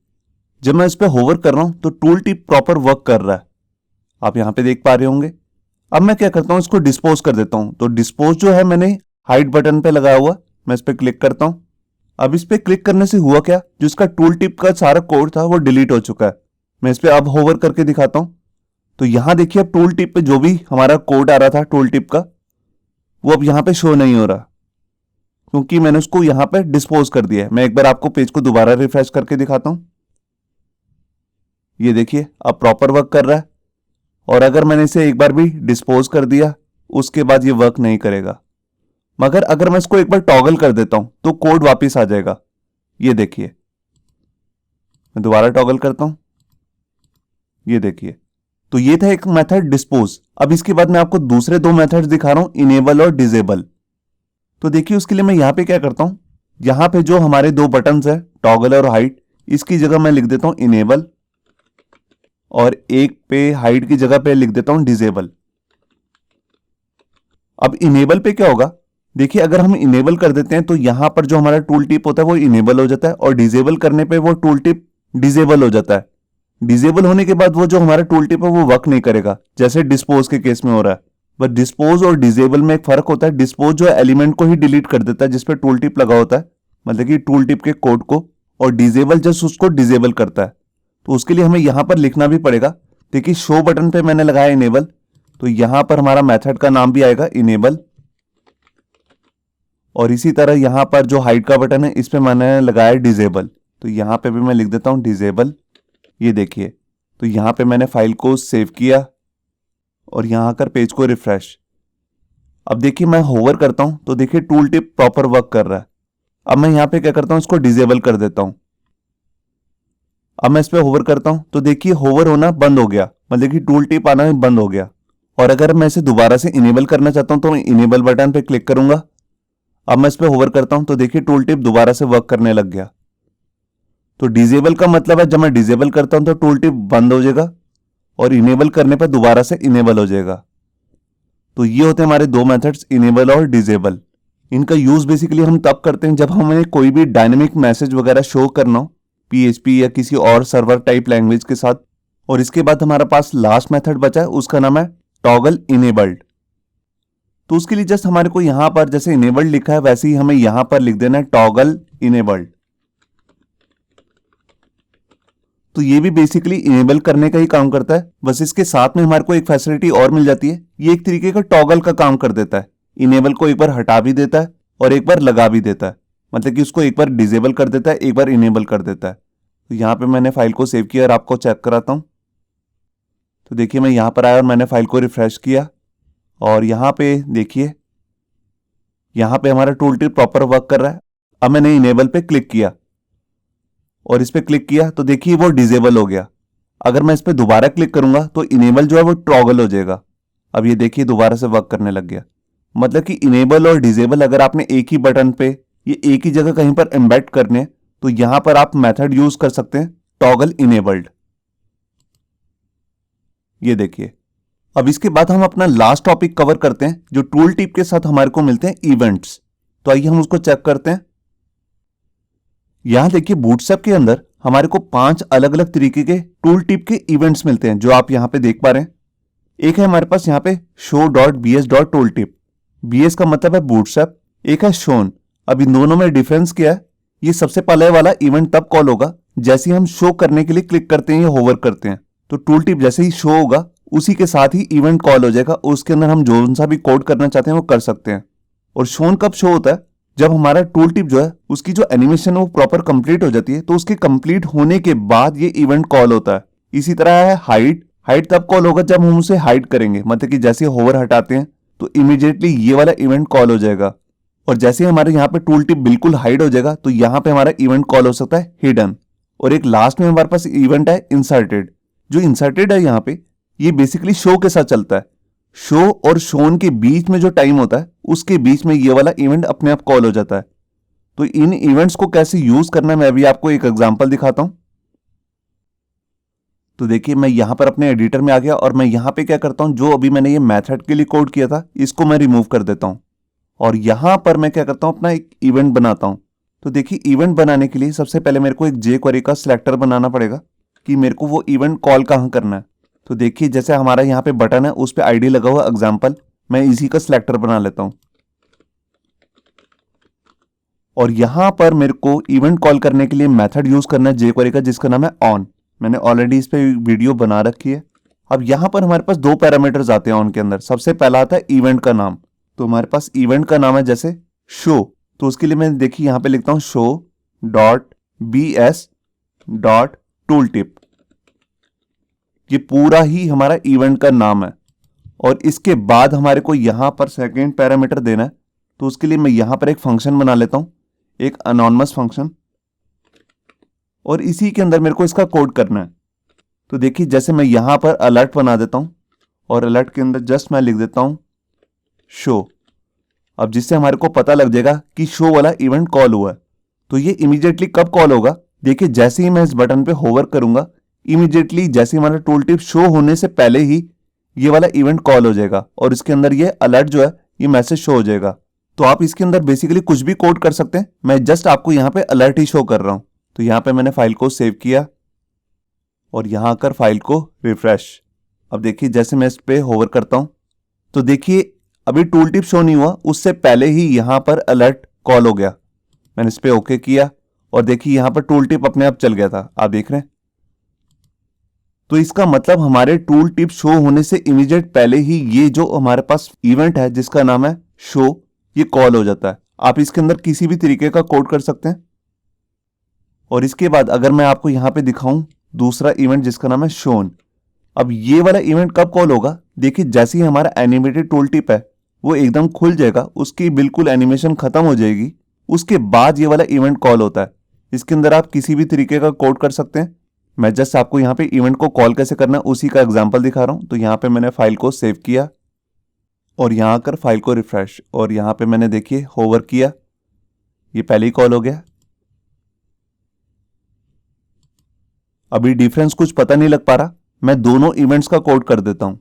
जब मैं इस पर होवर कर रहा हूं तो टूल टिप प्रॉपर वर्क कर रहा है, आप यहां पे देख पा रहे होंगे। अब मैं क्या करता हूं, इसको डिस्पोज कर देता हूं। तो डिस्पोज जो है मैंने हाइड बटन पे लगाया हुआ, मैं इस पर क्लिक करता हूं। अब इस पे क्लिक करने से हुआ क्या, जो इसका टूल टिप का सारा कोड था वो डिलीट हो चुका है। मैं इस पे अब होवर करके दिखाता हूं। तो यहां देखिए अब टूल टिप पे जो भी हमारा कोड आ रहा था टूल टिप का वो अब यहां पे शो नहीं हो रहा, क्योंकि मैंने उसको यहां पे डिस्पोज कर दिया है। मैं एक बार आपको पेज को दोबारा रिफ्रेश करके दिखाता हूं। ये देखिए अब प्रॉपर वर्क कर रहा है। और अगर मैंने इसे एक बार भी डिस्पोज कर दिया उसके बाद ये वर्क नहीं करेगा। मगर अगर मैं इसको एक बार टॉगल कर देता हूं तो कोड वापस आ जाएगा। ये देखिए मैं दोबारा टॉगल करता हूं, ये देखिए। तो ये था एक मेथड डिस्पोज। अब इसके बाद मैं आपको दूसरे 2 मेथड्स दिखा रहा हूं, इनेबल और डिसेबल। तो देखिए उसके लिए मैं यहां पे क्या करता हूं, यहां पे जो हमारे 2 बटन्स है टॉगल और हाइड, इसकी जगह मैं लिख देता हूं इनेबल, और एक पे हाइड की जगह पे लिख देता हूं डिसेबल। अब इनेबल पे क्या होगा, देखिए अगर हम इनेबल कर देते हैं तो यहां पर जो हमारा टूल टिप होता है वो इनेबल हो जाता है, और डिसेबल करने पे वो टूल टिप डिसेबल हो जाता है। डिसेबल होने के बाद वो जो हमारा टूल टिप है वो वर्क नहीं करेगा, जैसे डिस्पोज के केस में हो रहा है। बट डिस्पोज और डिसेबल में एक फर्क होता है। डिस्पोज जो है एलिमेंट को ही डिलीट कर देता है जिसपे टूल टिप लगा होता है, मतलब कि टूल टिप के कोड को, और डिसेबल जस्ट उसको डिसेबल करता है। तो उसके लिए हमें यहां पर लिखना भी पड़ेगा। देखिए शो बटन पे मैंने लगाया इनेबल, तो यहां पर हमारा मेथड का नाम भी आएगा इनेबल। और इसी तरह यहां पर जो हाइड का बटन है इस पे मैंने लगाया डिसेबल, तो यहां पे भी मैं लिख देता हूं डिसेबल। ये देखिए तो यहां पे मैंने फाइल को सेव किया और यहां आकर पेज को रिफ्रेश। अब देखिए मैं होवर करता हूं तो देखिए टूल टिप प्रॉपर वर्क कर रहा है। अब मैं यहां पे क्या करता हूं, इसको डिसेबल कर देता हूं। अब मैं इस पे होवर करता हूं तो देखिए होवर होना बंद हो गया, मतलब कि टूल टिप आना बंद हो गया। और अगर मैं इसे दोबारा से इनेबल करना चाहता हूं तो मैं इनेबल बटन पे क्लिक करूंगा। अब मैं इस पे होवर करता हूं तो देखिए टूल टिप दोबारा से वर्क करने लग गया। तो डिसेबल का मतलब है जब मैं डिसेबल करता हूं तो टूल टिप बंद हो जाएगा, और इनेबल करने पर दोबारा से इनेबल हो जाएगा। तो ये होते हैं हमारे 2 मेथड्स, इनेबल और डिसेबल। इनका यूज बेसिकली हम तब करते हैं जब हमें कोई भी डायनेमिक मैसेज वगैरह शो करना हो पीएचपी या किसी और सर्वर टाइप लैंग्वेज के साथ। और इसके बाद हमारा पास लास्ट मेथड बचा है, उसका नाम है टॉगल इनेबल्ड। तो उसके लिए जस्ट हमारे को यहां पर जैसे इनेबल्ड लिखा है वैसे ही हमें यहां पर लिख देना है टॉगल इनेबल्ड। तो ये भी बेसिकली इनेबल करने का ही काम करता है, बस इसके साथ में हमारे को एक फैसिलिटी और मिल जाती है। ये एक तरीके का टॉगल का काम कर देता है, इनेबल को एक बार हटा भी देता है और एक बार लगा भी देता है, मतलब कि उसको एक बार डिसेबल कर देता है, एक बार इनेबल कर देता है। तो यहाँ पे मैंने फाइल को सेव किया और आपको चेक कराता हूँ। तो देखिए मैं यहाँ पर आया और मैंने फाइल को रिफ्रेश किया और यहाँ पे देखिए यहाँ पे हमारा टूल टिप प्रॉपर वर्क कर रहा है। अब मैंने इनेबल पे क्लिक किया और इस पे क्लिक किया तो देखिए वो डिसेबल हो गया। अगर मैं इस पे दोबारा क्लिक करूंगा तो इनेबल जो है वो टॉगल हो जाएगा। अब ये देखिए दोबारा से वर्क करने लग गया। मतलब कि इनेबल और डिसेबल अगर आपने एक ही बटन पे ये एक ही जगह कहीं पर एम्बेड करने तो यहां पर आप मेथड यूज कर सकते हैं टॉगल इनेबल्ड। ये देखिए। अब इसके बाद हम अपना लास्ट टॉपिक कवर करते हैं जो टूल टिप के साथ हमारे को मिलते हैं इवेंट्स। तो आइए हम उसको चेक करते हैं। यहां देखिए बूटस्ट्रैप के अंदर हमारे को 5 अलग अलग तरीके के टूल टिप के इवेंट्स मिलते हैं जो आप यहां पे देख पा रहे हैं। एक है हमारे पास यहां पे show.bs.tooltip, bs का मतलब है बूटस्ट्रैप, एक है shown। अब इन दोनों में डिफरेंस क्या है? ये सबसे पहले वाला इवेंट तब कॉल होगा जैसे हम शो करने के लिए क्लिक करते हैं या होवर करते हैं। तो टूल टिप जैसे ही शो होगा उसी के साथ ही इवेंट कॉल हो जाएगा, उसके अंदर हम जो सा भी कोड करना चाहते हैं वो कर सकते हैं। और शोन कब शो होता है? जब हमारा टूल टिप जो है उसकी जो एनिमेशन है वो प्रॉपर कंप्लीट हो जाती है, तो उसके कंप्लीट होने के बाद ये इवेंट कॉल होता है। इसी तरह है हाइड तब कॉल होगा जब हम उसे हाइड करेंगे, मतलब कि जैसे होवर हटाते हैं तो इमीडिएटली ये वाला इवेंट कॉल हो जाएगा। और जैसे हमारे यहाँ पे टूल टिप बिल्कुल हाइड हो जाएगा तो यहाँ पे हमारा इवेंट कॉल हो सकता है हिडन। और एक लास्ट में हमारे पास इवेंट है इंसर्टेड। जो इंसर्टेड है यहाँ पे ये बेसिकली शो के साथ चलता है। शो और शोन के बीच में जो टाइम होता है उसके बीच में ये वाला इवेंट अपने आप कॉल हो जाता है। तो इन इवेंट्स को कैसे यूज करना है मैं अभी आपको एक एग्जांपल दिखाता हूं। तो देखिए मैं यहां पर अपने एडिटर में आ गया और मैं यहां पे क्या करता हूं, जो अभी मैंने ये मेथड के लिए कोड किया था इसको मैं रिमूव कर देता हूं और यहां पर मैं क्या करता हूं अपना एक इवेंट बनाता हूं। तो देखिए इवेंट बनाने के लिए सबसे पहले मेरे को एक jQuery का सिलेक्टर बनाना पड़ेगा कि मेरे को वो इवेंट कॉल कहां करना है। तो देखिए जैसे हमारा यहाँ पे बटन है उस पे आईडी लगा हुआ एग्जाम्पल, मैं इसी का सिलेक्टर बना लेता हूं और यहां पर मेरे को इवेंट कॉल करने के लिए मेथड यूज करना है jQuery का जिसका नाम है ऑन। मैंने ऑलरेडी इस पे वीडियो बना रखी है। अब यहां पर हमारे पास 2 पैरामीटर्स आते हैं ऑन के अंदर। सबसे पहला आता है इवेंट का नाम। तो हमारे पास इवेंट का नाम है जैसे शो, तो उसके लिए मैं देखिए यहां पे लिखता हूं show.bs.tooltip। ये पूरा ही हमारा इवेंट का नाम है और इसके बाद हमारे को यहां पर सेकेंड पैरामीटर देना है। तो उसके लिए मैं यहां पर एक फंक्शन बना लेता हूं, एक अनोनिमस फंक्शन, और इसी के अंदर मेरे को इसका कोड करना है। तो देखिए जैसे मैं यहां पर अलर्ट बना देता हूं और अलर्ट के अंदर जस्ट मैं लिख देता हूं शो। अब जिससे हमारे को पता लग जाएगा कि शो वाला इवेंट कॉल हुआ है। तो ये इमीडिएटली कब कॉल होगा? देखिए जैसे ही मैं इस बटन पे होवर करूंगा इमीडिएटली जैसे हमारा टूल टिप शो होने से पहले ही ये वाला इवेंट कॉल हो जाएगा और इसके अंदर ये अलर्ट जो है ये मैसेज शो हो जाएगा। तो आप इसके अंदर बेसिकली कुछ भी कोड कर सकते हैं, मैं जस्ट आपको यहाँ पे अलर्ट ही शो कर रहा हूं। तो यहाँ पे मैंने फाइल को सेव किया और यहाँ आकर फाइल को रिफ्रेश। अब देखिए जैसे मैं इस पे होवर करता हूं तो देखिए अभी टूल टिप शो नहीं हुआ, उससे पहले ही यहाँ पर अलर्ट कॉल हो गया। मैंने इस पे ओके किया और देखिए यहाँ पर टूल टिप अपने आप चल गया था, आप देख रहे हैं। तो इसका मतलब हमारे टूल टिप शो होने से इमीडिएट पहले ही ये जो हमारे पास इवेंट है जिसका नाम है शो ये कॉल हो जाता है। आप इसके अंदर किसी भी तरीके का कोड कर सकते हैं। और इसके बाद अगर मैं आपको यहां पे दिखाऊं दूसरा इवेंट जिसका नाम है शोन। अब ये वाला इवेंट कब कॉल होगा? देखिए जैसे ही हमारा एनिमेटेड टूल टिप है वो एकदम खुल जाएगा, उसकी बिल्कुल एनिमेशन खत्म हो जाएगी, उसके बाद ये वाला इवेंट कॉल होता है। इसके अंदर आप किसी भी तरीके का कोड कर सकते हैं। मैं जस्ट आपको यहाँ पे इवेंट को कॉल कैसे करना है उसी का एग्जांपल दिखा रहा हूं। तो यहाँ पे मैंने फाइल को सेव किया और यहाँ आकर फाइल को रिफ्रेश और यहाँ पे मैंने देखिए होवर किया, ये पहले ही कॉल हो गया। अभी डिफरेंस कुछ पता नहीं लग पा रहा, मैं दोनों इवेंट्स का कोड कर देता हूं।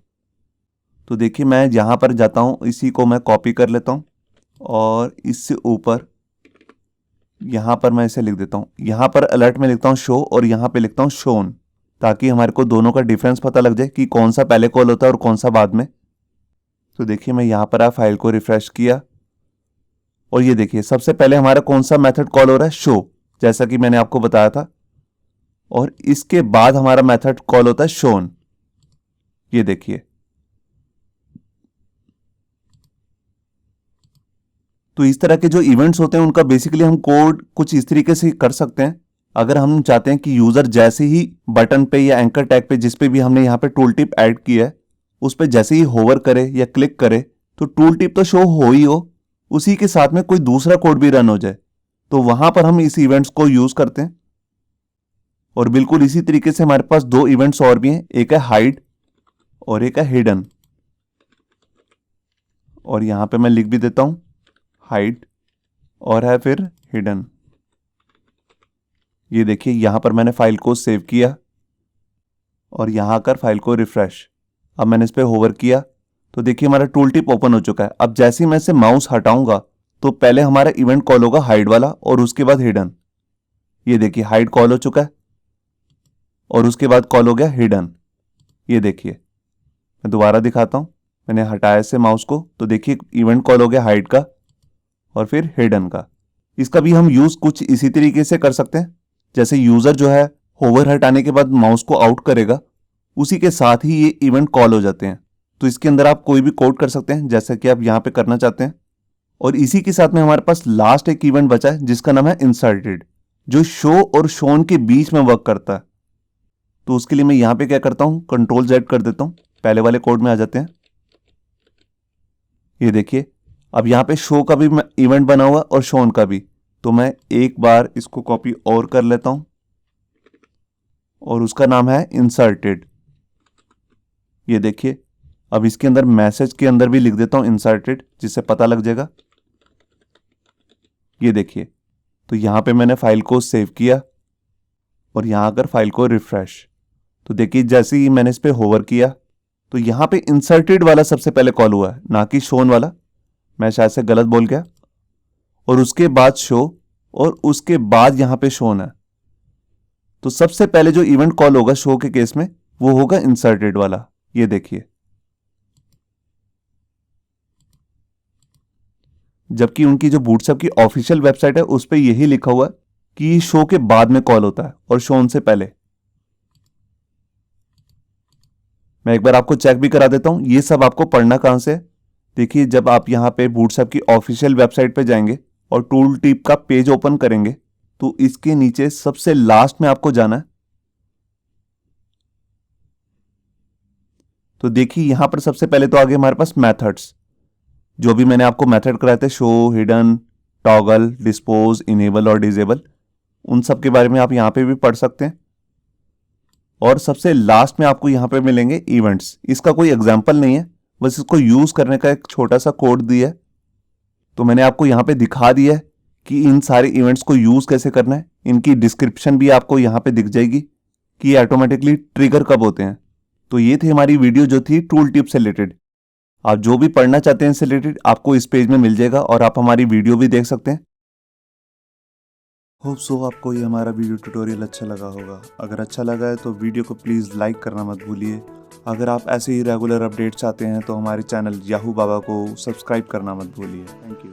तो देखिए मैं यहां पर जाता हूं, इसी को मैं कॉपी कर लेता हूं और इससे ऊपर यहां पर मैं इसे लिख देता हूं। यहां पर अलर्ट में लिखता हूं शो और यहां पे लिखता हूं शोन, ताकि हमारे को दोनों का डिफरेंस पता लग जाए कि कौन सा पहले कॉल होता है और कौन सा बाद में। तो देखिए मैं यहाँ पर फाइल को रिफ्रेश किया और ये देखिए सबसे पहले हमारा कौन सा मेथड कॉल हो रहा है, शो, जैसा कि मैंने आपको बताया था। और इसके बाद हमारा मेथड कॉल होता है शोन। ये देखिए, तो इस तरह के जो इवेंट्स होते हैं उनका बेसिकली हम कोड कुछ इस तरीके से कर सकते हैं। अगर हम चाहते हैं कि यूजर जैसे ही बटन पे या एंकर टैग पे जिस पे भी हमने यहाँ पे टूल टिप ऐड किया है उस पे जैसे ही होवर करे या क्लिक करे तो टूल टिप तो शो हो ही हो, उसी के साथ में कोई दूसरा कोड भी रन हो जाए, तो वहां पर हम इस इवेंट्स को यूज करते हैं। और बिल्कुल इसी तरीके से हमारे पास दो इवेंट्स और भी हैं, एक है हाइड और एक है हिडन। और यहां पे मैं लिख भी देता हूं हाइड और है फिर हिडन। ये देखिए यहां पर मैंने फाइल को सेव किया और यहां आकर फाइल को रिफ्रेश। अब मैंने इस पर होवर किया तो देखिए हमारा टूल टिप ओपन हो चुका है। अब जैसे ही मैं इसे माउस हटाऊंगा तो पहले हमारा इवेंट कॉल होगा हाइड वाला और उसके बाद हिडन। ये देखिए हाइड कॉल हो चुका है और उसके बाद कॉल हो गया हिडन। ये देखिए मैं दोबारा दिखाता हूं, मैंने हटाया से माउस को तो देखिए इवेंट कॉल हो गया हाइड का और फिर हिडन का। इसका भी हम यूज कुछ इसी तरीके से कर सकते हैं, जैसे यूजर जो है होवर हटाने के बाद माउस को आउट करेगा उसी के साथ ही ये इवेंट कॉल हो जाते हैं। तो इसके अंदर आप कोई भी कोड कर सकते हैं जैसा कि आप यहां पे करना चाहते हैं। और इसी के साथ में हमारे पास लास्ट एक इवेंट बचा है जिसका नाम है इंसर्टेड, जो शो और शोन के बीच में वर्क करता है। तो उसके लिए मैं यहां पे क्या करता हूं, कंट्रोल Z कर देता हूं, पहले वाले कोड में आ जाते हैं। ये देखिए अब यहां पे शो का भी इवेंट बना हुआ और शोन का भी, तो मैं एक बार इसको कॉपी और कर लेता हूं और उसका नाम है इंसर्टेड। ये देखिए अब इसके अंदर मैसेज के अंदर भी लिख देता हूं इंसर्टेड, जिससे पता लग जाएगा। ये देखिए तो यहां पे मैंने फाइल को सेव किया और यहां आकर फाइल को रिफ्रेश, तो देखिए जैसे ही मैंने इस पे होवर किया तो यहां पे इंसर्टेड वाला सबसे पहले कॉल हुआ है, ना कि शोन वाला। मैं शायद से गलत बोल गया। और उसके बाद शो और उसके बाद यहां पे शोन है। तो सबसे पहले जो इवेंट कॉल होगा शो के केस में वो होगा इंसर्टेड वाला। ये देखिए, जबकि उनकी जो बूटस्ट्रैप की ऑफिशियल वेबसाइट है उस पर यही लिखा हुआ है कि शो के बाद में कॉल होता है और शोन से पहले। मैं एक बार आपको चेक भी करा देता हूं, ये सब आपको पढ़ना कहां से। देखिए जब आप यहां पे बूटस्ट्रैप की ऑफिशियल वेबसाइट पे जाएंगे और टूल टिप का पेज ओपन करेंगे तो इसके नीचे सबसे लास्ट में आपको जाना है। तो देखिए यहां पर सबसे पहले तो आगे हमारे पास मेथड्स, जो भी मैंने आपको मेथड कराए थे, show, hidden, toggle, dispose, enable और डिजेबल, उन सब के बारे में आप यहां पे भी पढ़ सकते हैं। और सबसे लास्ट में आपको यहां पे मिलेंगे इवेंट्स। इसका कोई एग्जाम्पल नहीं है, बस इसको यूज करने का एक छोटा सा कोड दिया है। तो मैंने आपको यहां पे दिखा दिया है कि इन सारे इवेंट्स को यूज कैसे करना है। इनकी डिस्क्रिप्शन भी आपको यहां पे दिख जाएगी कि ये ऑटोमेटिकली ट्रिगर कब होते हैं। तो ये थी हमारी वीडियो जो थी टूल टिप से रिलेटेड। आप जो भी पढ़ना चाहते हैं इससे रिलेटेड आपको इस पेज में मिल जाएगा और आप हमारी वीडियो भी देख सकते हैं। होप सो आपको ये हमारा वीडियो ट्यूटोरियल अच्छा लगा होगा। अगर अच्छा लगा है तो वीडियो को प्लीज़ लाइक करना मत भूलिए। अगर आप ऐसे ही रेगुलर अपडेट चाहते हैं तो हमारे चैनल याहू बाबा को सब्सक्राइब करना मत भूलिए। Thank you.